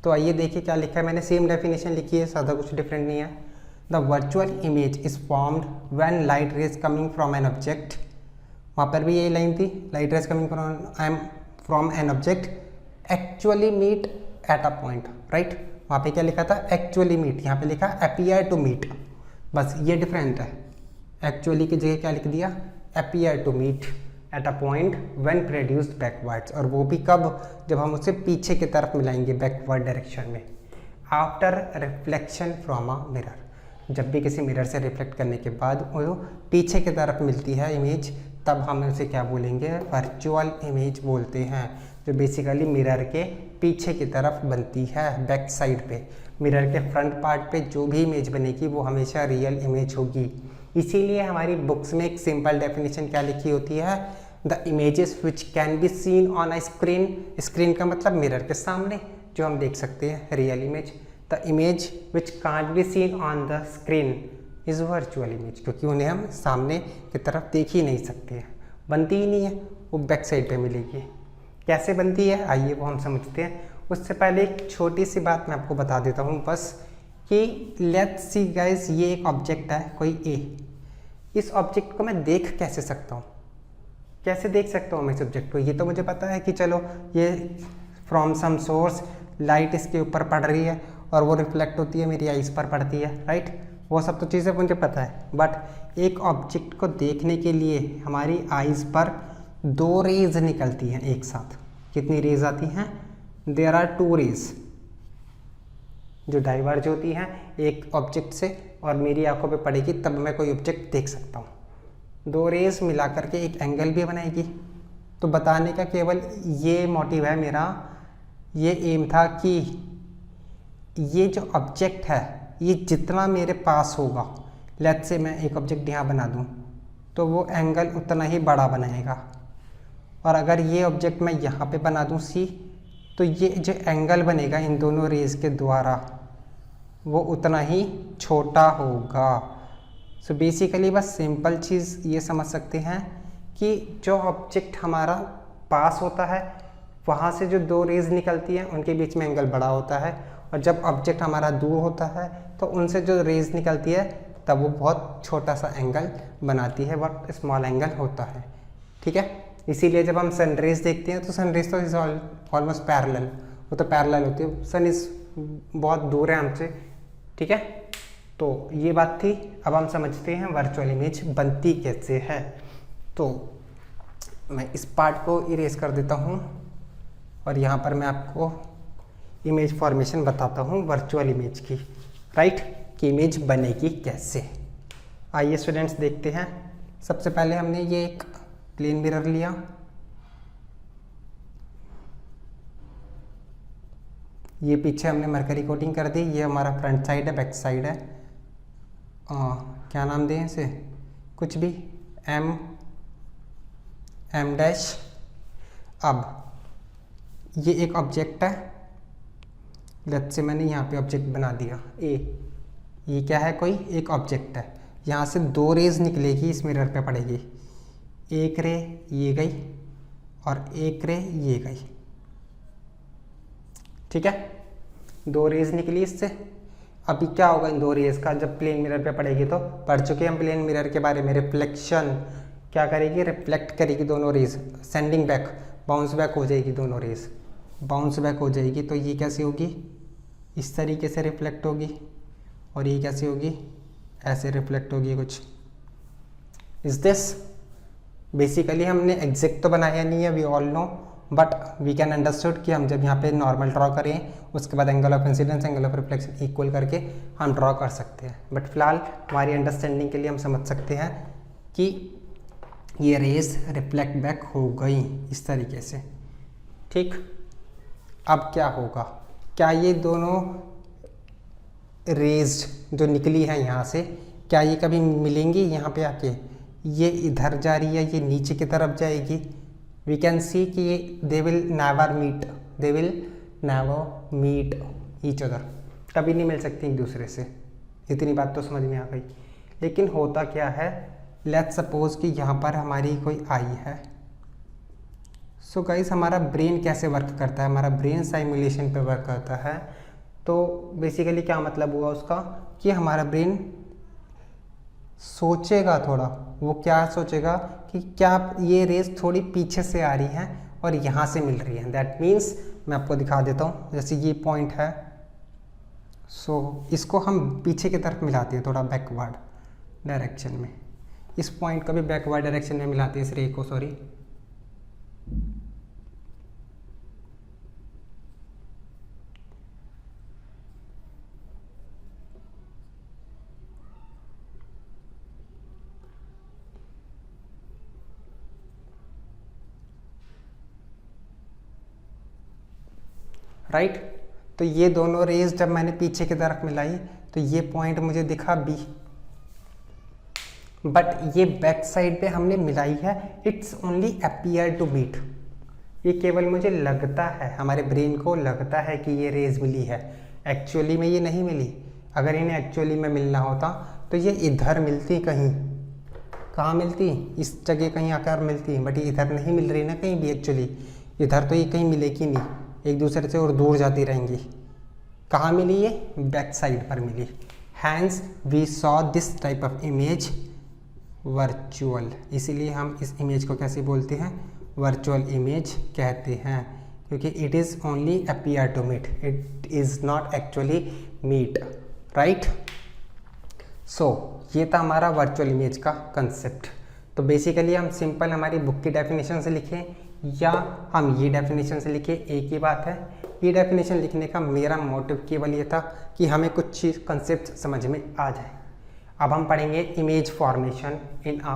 तो आइए देखिए क्या लिखा है मैंने, सेम डेफिनेशन लिखी है, ज़्यादा कुछ डिफरेंट नहीं है। The virtual image is formed when light rays coming from an object, वहाँ पर भी यही लाइन थी, light rays coming from an object actually meet at a point, right. वहाँ पे क्या लिखा था, एक्चुअली मीट, यहाँ पे लिखा अपीयर टू मीट, बस ये डिफरेंट है। एक्चुअली की जगह क्या लिख दिया, appear to meet at a point when produced backwards, और वो भी कब, जब हम उसे पीछे की तरफ मिलाएंगे बैकवर्ड डायरेक्शन में। After reflection from a mirror, जब भी किसी मिरर से रिफ्लेक्ट करने के बाद वो पीछे की तरफ मिलती है इमेज, तब हम उसे क्या बोलेंगे, वर्चुअल इमेज बोलते हैं, जो बेसिकली मिरर के पीछे की तरफ बनती है, बैक साइड पे। मिरर के फ्रंट पार्ट पे जो भी इमेज बनेगी वो हमेशा रियल इमेज होगी। इसीलिए हमारी बुक्स में एक सिंपल डेफिनेशन क्या लिखी होती है, the images which can be seen on a screen, screen का मतलब मिरर के सामने जो हम देख सकते हैं, real image. The image which can't be seen on the screen is virtual image, क्योंकि उन्हें हम सामने की तरफ देख ही नहीं सकते हैं, बनती ही नहीं है, वो बैक साइड पे मिलेगी। कैसे बनती है आइए वो हम समझते हैं। उससे पहले एक छोटी सी बात मैं आपको बता देता हूँ बस, कि लेट्स सी गाइस, ये एक ऑब्जेक्ट है कोई ए, इस ऑब्जेक्ट को मैं देख कैसे सकता हूँ, कैसे देख सकता हूँ मैं इस ऑब्जेक्ट को। ये तो मुझे पता है कि चलो ये फ्रॉम सम सोर्स लाइट इसके ऊपर पड़ रही है और वो रिफ्लेक्ट होती है मेरी आइज़ पर पड़ती है, राइट, वो सब तो चीज़ें मुझे पता है। बट एक ऑब्जेक्ट को देखने के लिए हमारी आइज़ पर दो रेज निकलती हैं एक साथ। कितनी रेज आती हैं, देयर आर टू रेज जो डाइवर्ज होती हैं एक ऑब्जेक्ट से और मेरी आंखों पे पड़ेगी, तब मैं कोई ऑब्जेक्ट देख सकता हूँ। दो रेज मिला करके एक एंगल भी बनाएगी। तो बताने का केवल ये मोटिव है मेरा, ये एम था कि ये जो ऑब्जेक्ट है ये जितना मेरे पास होगा, लेट्स से मैं एक ऑब्जेक्ट यहाँ बना दूँ तो वो एंगल उतना ही बड़ा बनाएगा, और अगर ये ऑब्जेक्ट मैं यहाँ पे बना दूँ सी, तो ये जो एंगल बनेगा इन दोनों रेज के द्वारा वो उतना ही छोटा होगा। सो बेसिकली बस सिंपल चीज़ ये समझ सकते हैं कि जो ऑब्जेक्ट हमारा पास होता है वहाँ से जो दो रेज निकलती हैं उनके बीच में एंगल बड़ा होता है, और जब ऑब्जेक्ट हमारा दूर होता है तो उनसे जो रेज निकलती है तब वो बहुत छोटा सा एंगल बनाती है, बहुत स्मॉल एंगल होता है, ठीक है। इसीलिए जब हम सनरेज देखते हैं तो सनरेज तो इज ऑलमोस्ट पैरेलल, वो तो पैरेलल होती है, सन इज बहुत दूर है हमसे, ठीक है। तो ये बात थी। अब हम समझते हैं वर्चुअल इमेज बनती कैसे है। तो मैं इस पार्ट को इरेज कर देता हूँ और यहाँ पर मैं आपको इमेज फॉर्मेशन बताता हूँ वर्चुअल इमेज की, राइट, कि इमेज बनेगी कैसे। आइए स्टूडेंट्स देखते हैं। सबसे पहले हमने ये एक प्लेन मिरर लिया, ये पीछे हमने मरकरी कोटिंग कर दी, ये हमारा फ्रंट साइड है, बैक साइड है, क्या नाम दें इसे, कुछ भी, एम डैश। अब ये एक ऑब्जेक्ट है, लेट्स से मैंने यहाँ पे ऑब्जेक्ट बना दिया ए, ये क्या है, कोई एक ऑब्जेक्ट है, यहाँ से दो रेज निकलेगी इस मिरर पे पड़ेगी, एक रे ये गई और एक रे ये गई, ठीक है, 2 रेज निकली इससे। अभी क्या होगा इन 2 रेज का जब प्लेन मिरर पे पड़ेगी, तो पढ़ चुके हम प्लेन मिरर के बारे में। रिफ्लेक्शन क्या करेगी, रिफ्लेक्ट करेगी दोनों rays, sending back, bounce back हो जाएगी दोनों रेज, बाउंस बैक हो जाएगी। तो ये कैसे होगी, इस तरीके से रिफ्लेक्ट होगी, और ये कैसे होगी, ऐसे रिफ्लेक्ट होगी कुछ। इज दिस बेसिकली हमने एग्जैक्ट तो बनाया नहीं है, we all know, but we can understood कि हम जब यहाँ पे नॉर्मल ड्रॉ करें उसके बाद angle of incidence angle of reflection equal करके हम ड्रॉ कर सकते हैं। बट फिलहाल हमारी अंडरस्टैंडिंग के लिए हम समझ सकते हैं कि ये रेज रिफ्लेक्ट बैक हो गई इस तरीके से, ठीक। अब क्या होगा, क्या ये दोनों रेज जो निकली है यहाँ से, क्या ये कभी मिलेंगी यहाँ पे आके, ये इधर जा रही है, ये नीचे की तरफ जाएगी। वी कैन सी कि they will never meet each other, कभी नहीं मिल सकती एक दूसरे से, इतनी बात तो समझ में आ गई। लेकिन होता क्या है, लेट्स सपोज कि यहाँ पर हमारी कोई आई है। सो गाइस हमारा ब्रेन कैसे वर्क करता है, हमारा ब्रेन साइमुलेशन पे वर्क करता है। तो बेसिकली क्या मतलब हुआ उसका, कि हमारा ब्रेन सोचेगा थोड़ा, वो क्या सोचेगा कि क्या ये रेस थोड़ी पीछे से आ रही हैं और यहाँ से मिल रही है। दैट मीन्स मैं आपको दिखा देता हूँ, जैसे ये पॉइंट है, सो इसको हम पीछे की तरफ मिलाते हैं थोड़ा बैकवर्ड डायरेक्शन में, इस पॉइंट को भी बैकवर्ड डायरेक्शन में मिलाते हैं, इस रे को, सॉरी। राइट, तो ये दोनों रेज जब मैंने पीछे की तरफ मिलाई तो ये पॉइंट मुझे दिखा बी, बट ये बैक साइड पे हमने मिलाई है, it's only appear to meet. ये केवल मुझे लगता है, हमारे ब्रेन को लगता है कि ये रेज मिली है, एक्चुअली में ये नहीं मिली। अगर इन्हें एक्चुअली में मिलना होता तो ये इधर मिलती, कहीं कहाँ मिलती, इस जगह कहीं आकर मिलती, बट ये इधर नहीं मिल रही ना कहीं भी एक्चुअली, इधर तो ये कहीं मिलेगी नहीं, एक दूसरे से और दूर जाती रहेंगी। कहाँ मिली ये, बैक साइड पर मिली। Hence we saw this type of image virtual, इसीलिए हम इस इमेज को कैसे बोलते हैं, वर्चुअल इमेज कहते हैं, क्योंकि it is only appear to meet, it is not actually meet, right. So ये था हमारा वर्चुअल इमेज का कंसेप्ट। तो बेसिकली हम सिंपल हमारी बुक की डेफिनेशन से लिखें या हम ये डेफिनेशन से लिखें, एक ही बात है। ये डेफिनेशन लिखने का मेरा मोटिव केवल ये था कि हमें कुछ चीज़ कंसेप्ट समझ में आ जाए। अब हम पढ़ेंगे image formation in a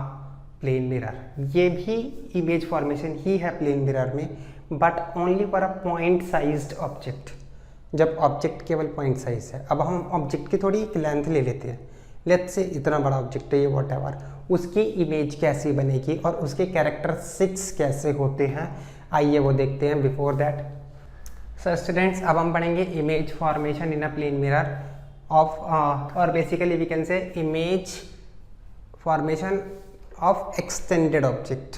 plane mirror. ये भी इमेज फॉर्मेशन ही है प्लेन मिरर में, but only for a point sized object, जब ऑब्जेक्ट केवल पॉइंट साइज है। अब हम ऑब्जेक्ट की थोड़ी एक लेंथ ले लेते हैं, लेट्स से इतना बड़ा ऑब्जेक्ट है ये, व्हाटएवर, उसकी इमेज कैसे बनेगी और उसके कैरेक्टरिस्टिक्स कैसे होते हैं, आइए वो देखते हैं। बिफोर दैट सो स्टूडेंट्स, अब हम पढ़ेंगे image formation in a plane mirror of, और basically we can say image formation of extended object,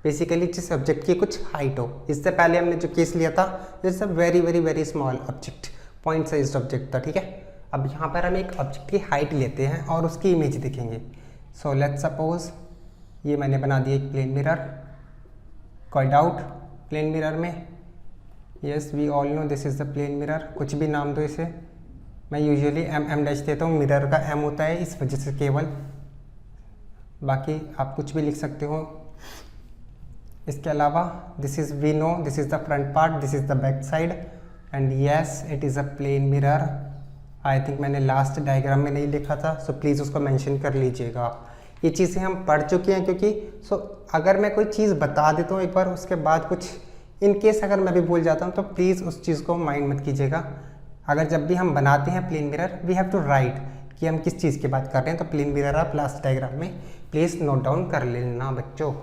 basically जिस ऑब्जेक्ट की कुछ हाइट हो। इससे पहले हमने जो केस लिया था जैसे very very very small object, point sized object था, ठीक है। अब यहाँ पर हम एक ऑब्जेक्ट की हाइट लेते हैं और उसकी इमेज देखेंगे। सो लेट्स सपोज ये मैंने बना दिया एक प्लेन मिरर, कोई डाउट प्लेन मिरर में? Yes, we all know this is the plane mirror. कुछ भी नाम दो इसे, मैं यूजुअली एम डैश देता हूँ, मिरर का एम होता है इस वजह से केवल, बाकी आप कुछ भी लिख सकते हो। इसके अलावा this is, we know this is the front part, this is the back side, and yes it is a plane mirror. I think मैंने लास्ट डायग्राम में नहीं लिखा था, सो प्लीज़ उसको मेंशन कर लीजिएगा। ये चीज़ें हम पढ़ चुके हैं, क्योंकि अगर मैं कोई चीज़ बता देता हूँ एक बार, उसके बाद कुछ इन केस अगर मैं भी भूल जाता हूँ तो प्लीज़ उस चीज़ को माइंड मत कीजिएगा। अगर जब भी हम बनाते हैं plane mirror, we have to write कि हम किस चीज़ की बात कर रहे हैं। तो प्लेन मिरर आप लास्ट डायग्राम में प्लीज़ नोट डाउन कर लेना बच्चों।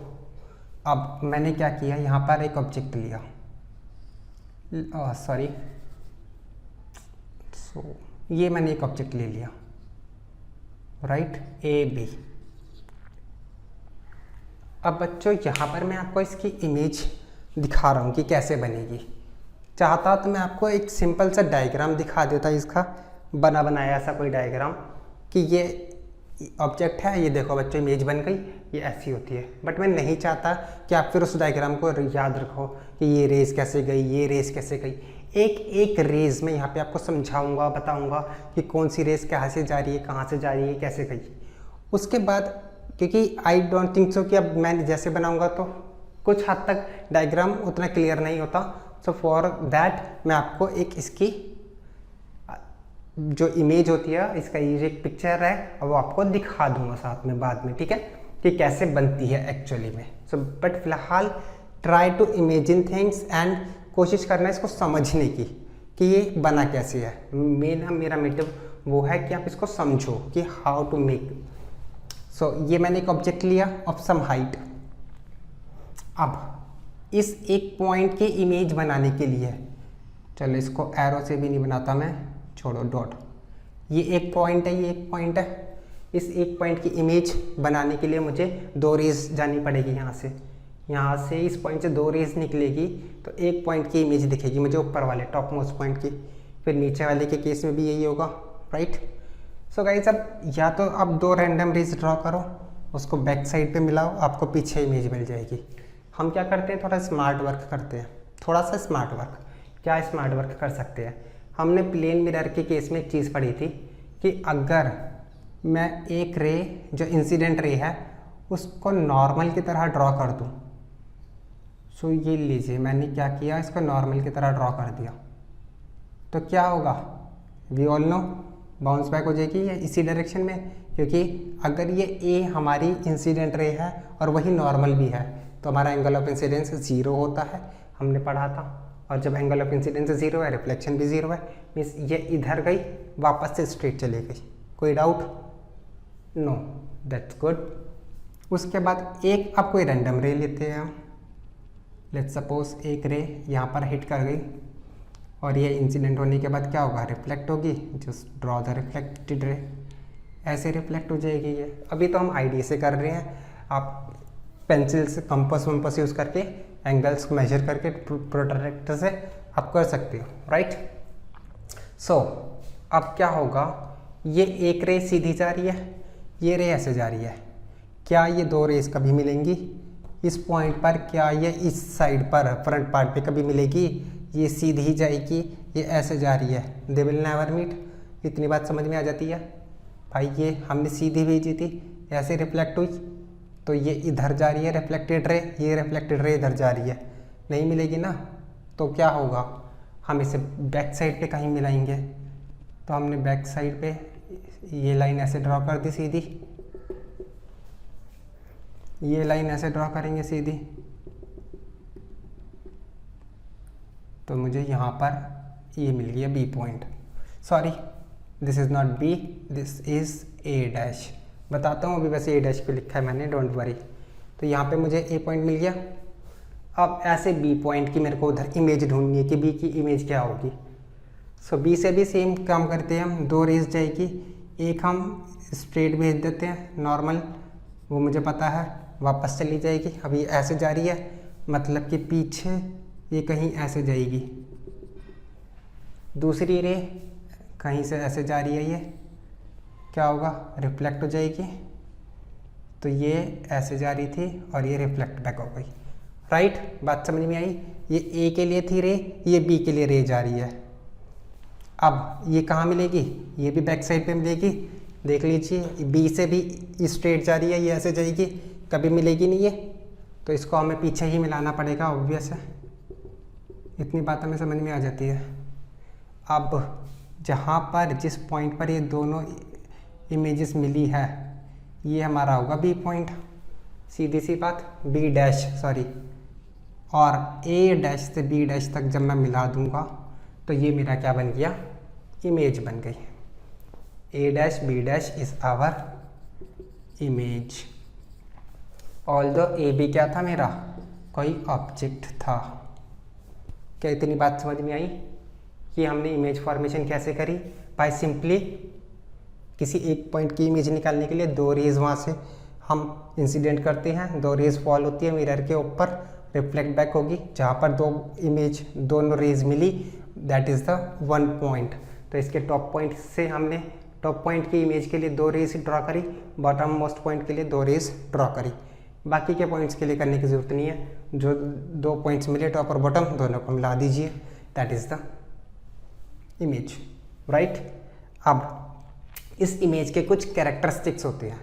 अब मैंने क्या किया, यहाँ पर एक ऑब्जेक्ट लिया, सॉरी, ये मैंने एक ऑब्जेक्ट ले लिया, राइट, ए बी। अब बच्चों यहाँ पर मैं आपको इसकी इमेज दिखा रहा हूँ कि कैसे बनेगी। चाहता तो मैं आपको एक सिंपल सा डायग्राम दिखा देता इसका बना बनाया ऐसा कोई डायग्राम कि ये ऑब्जेक्ट है, ये देखो बच्चों इमेज बन गई, ये ऐसी होती है। बट मैं नहीं चाहता कि आप फिर उस डायग्राम को याद रखो कि ये रेस कैसे गई, ये रेस कैसे गई। एक एक रेस में यहाँ पे आपको समझाऊंगा, बताऊंगा कि कौन सी रेस कहाँ से जा रही है, कहाँ से जा रही है, कैसे गई। उसके बाद क्योंकि आई डोंट थिंक सो कि अब मैं जैसे बनाऊंगा तो कुछ हद तक डायग्राम उतना क्लियर नहीं होता, सो फॉर दैट मैं आपको एक इसकी जो इमेज होती है, इसका ये एक पिक्चर है और वो आपको दिखा दूंगा साथ में बाद में, ठीक है, कि कैसे बनती है एक्चुअली में। सो बट फिलहाल try to imagine things and कोशिश करना इसको समझने की कि ये बना कैसे है। मेरा मोटिव वो है कि आप इसको समझो कि हाउ टू मेक। सो ये मैंने एक ऑब्जेक्ट लिया ऑफ सम हाइट। अब इस एक पॉइंट की इमेज बनाने के लिए, चलो इसको एरो से भी नहीं बनाता मैं, छोड़ो डॉट, ये एक पॉइंट है, ये एक पॉइंट है। इस एक पॉइंट की इमेज बनाने के लिए मुझे 2 रेज जानी पड़ेगी। यहाँ से इस पॉइंट से 2 रेज निकलेगी तो एक पॉइंट की इमेज दिखेगी मुझे ऊपर वाले टॉप मोस्ट पॉइंट की, फिर नीचे वाले के केस में भी यही होगा, राइट। सो गाइस अब या तो आप 2 रैंडम रेज ड्रॉ करो, उसको बैक साइड पे मिलाओ, आपको पीछे इमेज मिल जाएगी। हम क्या करते हैं, थोड़ा स्मार्ट वर्क करते हैं, थोड़ा सा स्मार्ट वर्क। क्या स्मार्ट वर्क कर सकते हैं, हमने प्लेन मिरर के केस में एक चीज़ पढ़ी थी कि अगर मैं एक रे जो इंसिडेंट रे है उसको नॉर्मल की तरह ड्रॉ कर दूँ, सो ये लीजिए मैंने क्या किया, इसको नॉर्मल की तरह ड्रॉ कर दिया, तो क्या होगा, we all know bounce back हो जाएगी ये इसी डायरेक्शन में, क्योंकि अगर ये ए हमारी इंसिडेंट रे है और वही नॉर्मल भी है तो हमारा एंगल ऑफ इंसिडेंस 0 होता है, हमने पढ़ा था। और जब एंगल ऑफ इंसिडेंस 0 है, रिफ्लेक्शन भी 0 है, मीन्स ये इधर गई वापस से स्ट्रेट चली गई। कोई डाउट? No, that's good. उसके बाद एक अब कोई रैंडम रे लेते हैं हम। लेट्स सपोज एक रे यहाँ पर हिट कर गई और ये इंसिडेंट होने के बाद क्या होगा, रिफ्लेक्ट होगी। Just draw the reflected ray, ऐसे रिफ्लेक्ट हो जाएगी ये। अभी तो हम आईडी से कर रहे हैं, आप पेंसिल से कंपास वम्पास यूज़ करके एंगल्स को मेजर करके प्रोट्रैक्टर से आप कर सकते हो, राइट। सो अब क्या होगा, ये एक रे सीधी जा रही है, ये रे ऐसे जा रही है, क्या ये 2 रेस कभी मिलेंगी इस पॉइंट पर? क्या ये इस साइड पर फ्रंट पार्ट पे कभी मिलेगी? ये सीधी जाएगी, ये ऐसे जा रही है, दे विल नेवर मीट। इतनी बात समझ में आ जाती है भाई। ये हमने सीधी भेजी थी, ऐसे रिफ्लेक्ट हुई, तो ये इधर जा रही है रिफ्लेक्टेड रे, ये रिफ्लेक्टेड रे इधर जा रही है, नहीं मिलेगी ना। तो क्या होगा, हम इसे बैक साइड पे कहीं मिलाएंगे। तो हमने बैक साइड पे ये लाइन ऐसे ड्रॉ कर दी सीधी, ये लाइन ऐसे ड्रॉ करेंगे सीधी, तो मुझे यहाँ पर ये मिल गया B point. Sorry, this is not B, this is A dash. बताता हूँ अभी, वैसे ए डैश पे लिखा है मैंने, डोंट वरी। तो यहाँ पे मुझे ए पॉइंट मिल गया। अब ऐसे बी पॉइंट की मेरे को उधर इमेज ढूंढनी है कि बी की इमेज क्या होगी। सो बी से भी सेम काम करते हैं हम, 2 रेस जाएगी, एक हम स्ट्रेट भेज देते हैं नॉर्मल, वो मुझे पता है, वापस चली जाएगी। अभी ऐसे जा रही है, मतलब कि पीछे ये कहीं ऐसे जाएगी। दूसरी रे कहीं से ऐसे जा रही है, ये क्या होगा, रिफ्लेक्ट हो जाएगी। तो ये ऐसे जा रही थी और ये रिफ्लेक्ट बैक हो गई, राइट। बात समझ में आई? ये ए के लिए थी रे, ये बी के लिए रे जा रही है। अब ये कहाँ मिलेगी, ये भी बैक साइड पे मिलेगी। देख लीजिए, बी से भी स्ट्रेट जा रही है, ये ऐसे जाएगी, कभी मिलेगी नहीं ये, तो इसको हमें पीछे ही मिलाना पड़ेगा, ऑब्वियस है। इतनी बात हमें समझ में आ जाती है। अब जहाँ पर जिस पॉइंट पर ये दोनों इमेजेस मिली है, ये हमारा होगा बी पॉइंट, सीधी सी बात, बी डैश सॉरी। और ए डैश से बी डैश तक जब मैं मिला दूंगा तो ये मेरा क्या बन गया, इमेज बन गई। A dash B dash is our image. Although A B क्या था मेरा, कोई ऑब्जेक्ट था। क्या इतनी बात समझ में आई कि हमने इमेज फॉर्मेशन कैसे करी? बाय सिंपली किसी एक पॉइंट की इमेज निकालने के लिए 2 रेज वहाँ से हम इंसिडेंट करते हैं, 2 रेज फॉल होती है मिरर के ऊपर, रिफ्लेक्ट बैक होगी, जहाँ पर 2 इमेज दोनों रेज मिली दैट इज़ द 1 पॉइंट। तो इसके टॉप पॉइंट से हमने टॉप पॉइंट की इमेज के लिए 2 रेज ड्रॉ करी, बॉटम मोस्ट पॉइंट के लिए 2 रेज ड्रॉ करी। बाकी के पॉइंट्स के लिए करने की ज़रूरत नहीं है, जो 2 पॉइंट्स मिले टॉप और बॉटम दोनों को मिला दीजिए, that is the image, right. अब इस इमेज के कुछ कैरेक्टरिस्टिक्स होते हैं।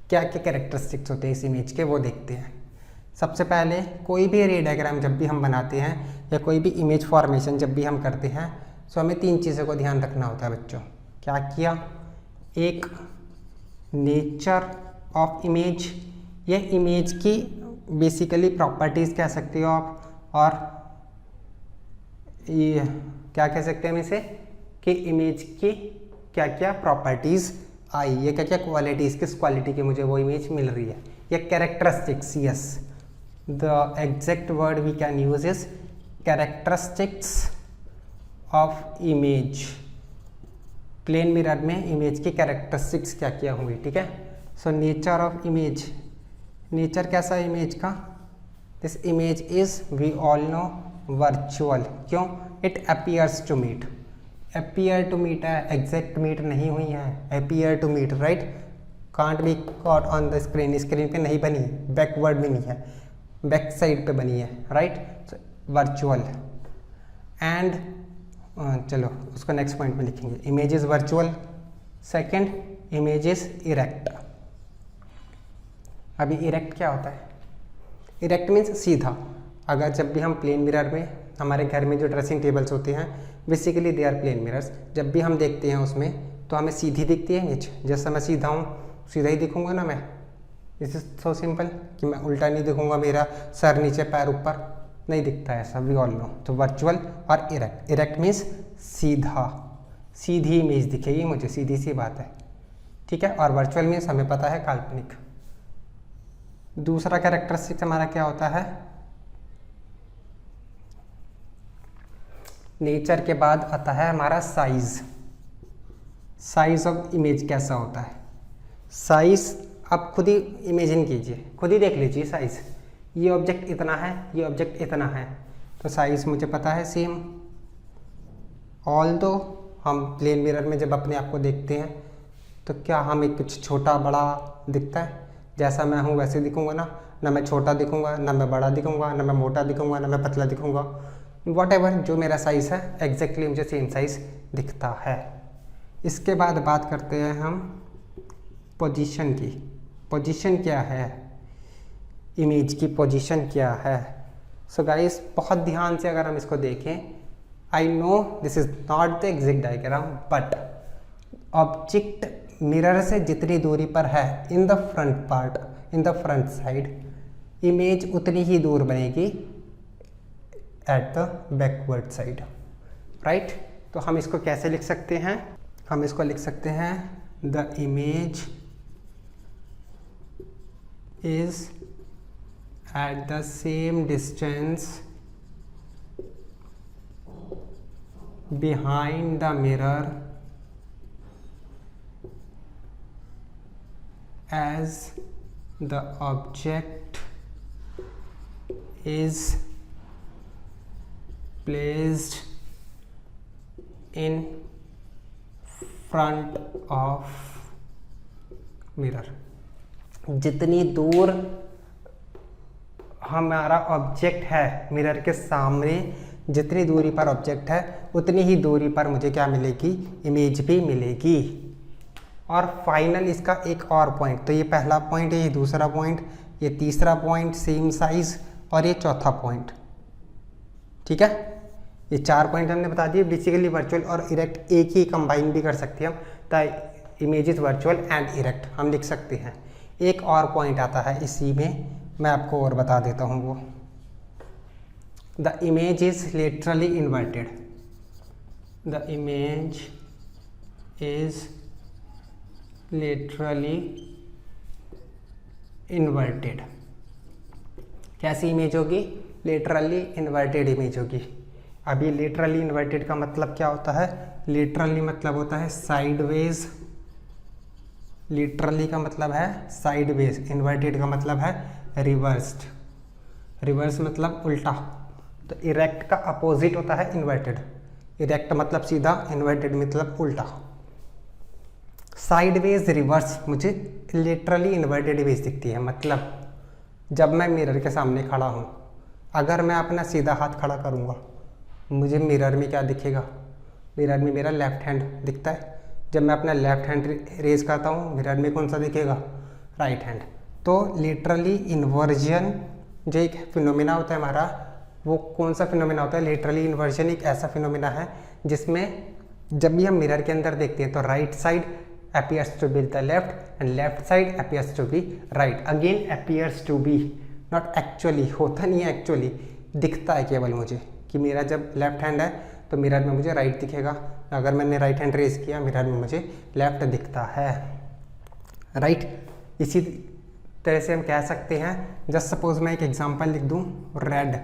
क्या क्या कैरेक्टरिस्टिक्स होते हैं इस इमेज के, वो देखते हैं। सबसे पहले कोई भी रे डायग्राम जब भी हम बनाते हैं या कोई भी इमेज फॉर्मेशन जब भी हम करते हैं, तो हमें 3 चीज़ों को ध्यान रखना होता है बच्चों। क्या किया? एक नेचर ऑफ इमेज, ये इमेज की बेसिकली प्रॉपर्टीज़ कह सकते हो आप, और ये क्या कह सकते हैं हम इसे कि इमेज की क्या क्या प्रॉपर्टीज़ आई, ये क्या क्या क्वालिटीज़, किस क्वालिटी की मुझे वो इमेज मिल रही है, ये characteristics. Yes, the exact word we can use is characteristics of image. Plane mirror में इमेज की कैरेक्टरिस्टिक्स क्या क्या होंगी, ठीक है। So nature of image, nature कैसा है इमेज का? This image is we all know virtual. क्यों? It appears to meet, appear to meet है, एग्जैक्ट मीट नहीं हुई है, appear to meet, right. Can't be caught on the screen, screen पे नहीं बनी, बैकवर्ड भी नहीं है, बैक साइड पे बनी है, राइट। वर्चुअल एंड चलो उसको नेक्स्ट पॉइंट में लिखेंगे। Image is virtual. Second, image is erect. अभी इरेक्ट क्या होता है? इरेक्ट मीन्स सीधा। अगर जब भी हम प्लेन मिरर में, हमारे घर में जो ड्रेसिंग टेबल्स होते हैं basically they are plane mirrors, जब भी हम देखते हैं उसमें तो हमें सीधी दिखती है इमेज। जैसा मैं सीधा हूँ सीधा ही दिखूंगा ना मैं, दिस इज सो सिंपल कि मैं उल्टा नहीं दिखूंगा, मेरा सर नीचे पैर ऊपर नहीं दिखता है, ऐसा वी ऑल नो। तो वर्चुअल और इरेक्ट। इरेक्ट मीन्स सीधा, सीधी इमेज दिखेगी मुझे, सीधी सी बात है, ठीक है। और वर्चुअल मीन्स हमें पता है काल्पनिक। दूसरा कैरेक्टरिस्टिक हमारा क्या होता है? नेचर के बाद आता है हमारा साइज। साइज ऑफ इमेज कैसा होता है? साइज आप खुद ही इमेजिन कीजिए, खुद ही देख लीजिए साइज। ये ऑब्जेक्ट इतना है, ये ऑब्जेक्ट इतना है, तो साइज मुझे पता है सेम। ऑल्दो हम प्लेन मिरर में जब अपने आप को देखते हैं तो क्या हमें कुछ छोटा बड़ा दिखता है? जैसा मैं हूँ वैसे दिखूंगा ना मैं छोटा दिखूंगा, ना मैं बड़ा दिखूंगा, ना मैं मोटा दिखूंगा, ना मैं पतला दिखूंगा, वॉटेवर जो मेरा साइज़ है एग्जैक्टली मुझे सेम साइज़ दिखता है। इसके बाद बात करते हैं हम पोजीशन की। पोजीशन क्या है? इमेज की पोजीशन क्या है? सो गाइस बहुत ध्यान से अगर हम इसको देखें, I know this is not the exact diagram, but object mirror से जितनी दूरी पर है in the front part, in the front side, image उतनी ही दूर बनेगी at the backward side, right. तो हम इसको कैसे लिख सकते हैं? हम इसको लिख सकते हैं the image is at the same distance behind the mirror as the object is placed in front of mirror। जितनी दूर हमारा ऑब्जेक्ट है मिरर के सामने, जितनी दूरी पर ऑब्जेक्ट है उतनी ही दूरी पर मुझे क्या मिलेगी? इमेज भी मिलेगी। और फाइनल इसका एक और पॉइंट, तो ये पहला पॉइंट है, ये दूसरा पॉइंट, ये तीसरा पॉइंट सेम साइज, और ये चौथा पॉइंट, ठीक है। ये 4 पॉइंट हमने बता दिए। बेसिकली वर्चुअल और इरेक्ट एक ही कंबाइन भी कर सकते हैं हम, the image is virtual and erect हम लिख सकते हैं। एक और पॉइंट आता है इसी में, मैं आपको और बता देता हूँ वो। The image is laterally inverted. The image is laterally inverted. कैसी इमेज होगी? लेटरली इन्वर्टेड इमेज होगी। अभी लेटरली इन्वर्टेड का मतलब क्या होता है? लेटरली मतलब होता है साइडवेज लिटरली का मतलब है साइडवेज, इन्वर्टेड का मतलब है रिवर्स्ड, रिवर्स मतलब उल्टा। तो इरेक्ट का अपोजिट होता है इन्वर्टेड, इरेक्ट मतलब सीधा, इन्वर्टेड मतलब उल्टा। साइडवेज रिवर्स मुझे लिटरली इन्वर्टेड वेज दिखती है, मतलब जब मैं मिरर के सामने खड़ा हूँ, अगर मैं अपना सीधा हाथ खड़ा करूँगा, मुझे मिरर में क्या दिखेगा, मिरर में मेरा लेफ्ट हैंड दिखता है। जब मैं अपना लेफ्ट हैंड रेज करता हूँ, मिरर में कौन सा दिखेगा, राइट हैंड। तो लिटरली इन्वर्जन जो एक फिनोमिना होता है हमारा, वो कौन सा फिनोमिना होता है, लिटरली इन्वर्जन एक ऐसा फिनोमिना है जिसमें जब भी हम मिरर के अंदर देखते हैं तो right side appears to be the left and left side appears to be right, again appears to be not actually, होता नहीं है एक्चुअली, दिखता है केवल मुझे कि मेरा जब लेफ्ट हैंड है तो मिरर में मुझे राइट दिखेगा, अगर मैंने राइट हैंड रेज किया मिरर में मुझे लेफ्ट दिखता है, राइट। इसी तरह से हम कह सकते हैं, जस्ट सपोज मैं एक एग्जांपल लिख दूं, रेड।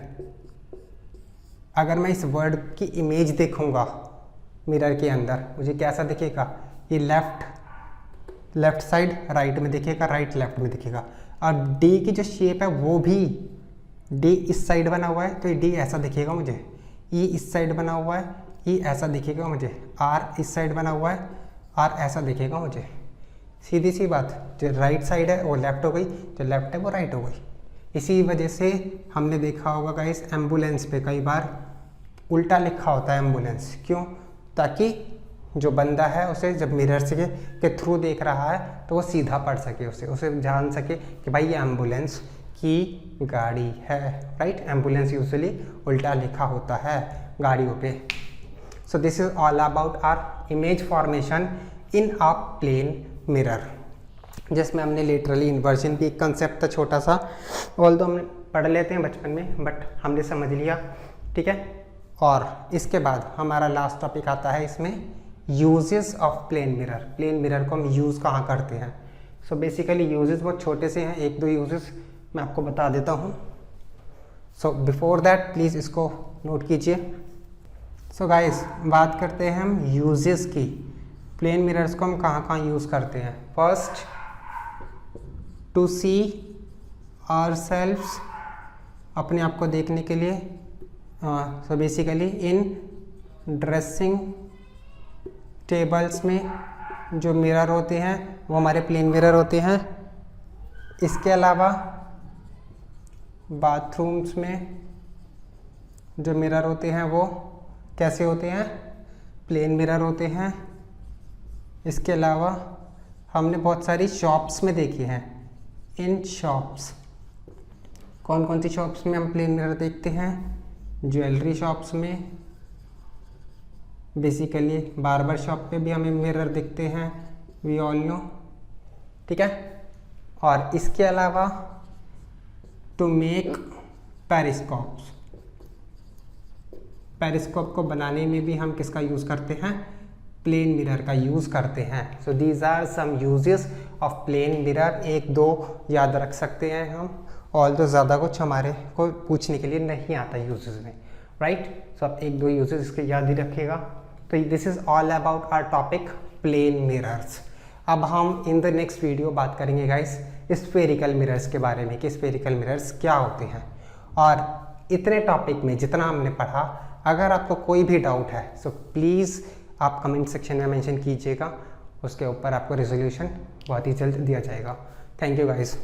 अगर मैं इस वर्ड की इमेज देखूंगा मिरर के अंदर, मुझे कैसा दिखेगा, ये लेफ्ट साइड राइट में दिखेगा, राइट लेफ्ट में दिखेगा। और डी की जो शेप है वो भी, डी इस साइड बना हुआ है तो ये डी ऐसा दिखेगा मुझे, ई इस साइड बना हुआ है, ई ऐसा दिखेगा मुझे, आर इस साइड बना हुआ है, आर ऐसा दिखेगा मुझे। सीधी सी बात, जो राइट साइड है वो लेफ्ट हो गई, जो लेफ्ट है वो राइट हो गई। इसी वजह से हमने देखा होगा गाइस, एम्बुलेंस पे कई बार उल्टा लिखा होता है एम्बुलेंस, क्यों, ताकि जो बंदा है उसे जब मिरर से के थ्रू देख रहा है तो वो सीधा पढ़ सके, उसे जान सके कि भाई ये एम्बुलेंस की गाड़ी है, राइट। एम्बुलेंस यूजुअली उल्टा लिखा होता है गाड़ियों पे। So this is all about our image formation in a plane mirror, जिसमें हमने लिटरली इन्वर्जन भी एक कंसेप्ट था छोटा सा, ऑल्दो हम पढ़ लेते हैं बचपन में, बट हमने समझ लिया, ठीक है। और इसके बाद हमारा लास्ट टॉपिक आता है इसमें, uses of plane mirror. Plane mirror को हम यूज़ कहाँ करते हैं। सो बेसिकली यूजेस बहुत छोटे से हैं, एक दो यूजेस मैं आपको बता देता हूँ। सो बिफोर दैट प्लीज़ इसको नोट कीजिए। सो गाइस, बात करते हैं हम यूजेस की। प्लेन मिरर्स को हम कहाँ कहाँ यूज़ करते हैं। फर्स्ट, टू सी आवरसेल्व्स, अपने आप को देखने के लिए। सो बेसिकली इन ड्रेसिंग टेबल्स में जो मिरर होते हैं वो हमारे प्लेन मिरर होते हैं। इसके अलावा बाथरूम्स में जो मिरर होते हैं वो कैसे होते हैं, प्लेन मिरर होते हैं। इसके अलावा हमने बहुत सारी शॉप्स में देखे हैं। इन शॉप्स, कौन कौन सी शॉप्स में हम प्लेन मिरर देखते हैं, ज्वेलरी शॉप्स में, बेसिकली बार्बर शॉप पे भी हमें मिरर दिखते हैं, वी ऑल नो, ठीक है। और इसके अलावा टू मेक पेरिस्कोप्स, पेरिस्कोप को बनाने में भी हम किसका यूज़ करते हैं, प्लेन मिरर का यूज़ करते हैं। So these are some uses of plane mirror. एक दो याद रख सकते हैं हम, ऑल तो ज़्यादा कुछ हमारे को पूछने के लिए नहीं आता यूजेस में, राइट। सो आप एक दो यूजेस इसके याद ही रखिएगा। तो this is all about our topic plane mirrors. अब हम इन द नेक्स्ट वीडियो बात करेंगे गाइस स्फेरिकल मिरर्स के बारे में कि स्फेरिकल मिरर्स क्या होते हैं। और इतने टॉपिक में जितना हमने पढ़ा, अगर आपको कोई भी डाउट है सो प्लीज़ आप कमेंट सेक्शन में मेंशन कीजिएगा, उसके ऊपर आपको रिजोल्यूशन बहुत ही जल्द दिया जाएगा। Thank you guys.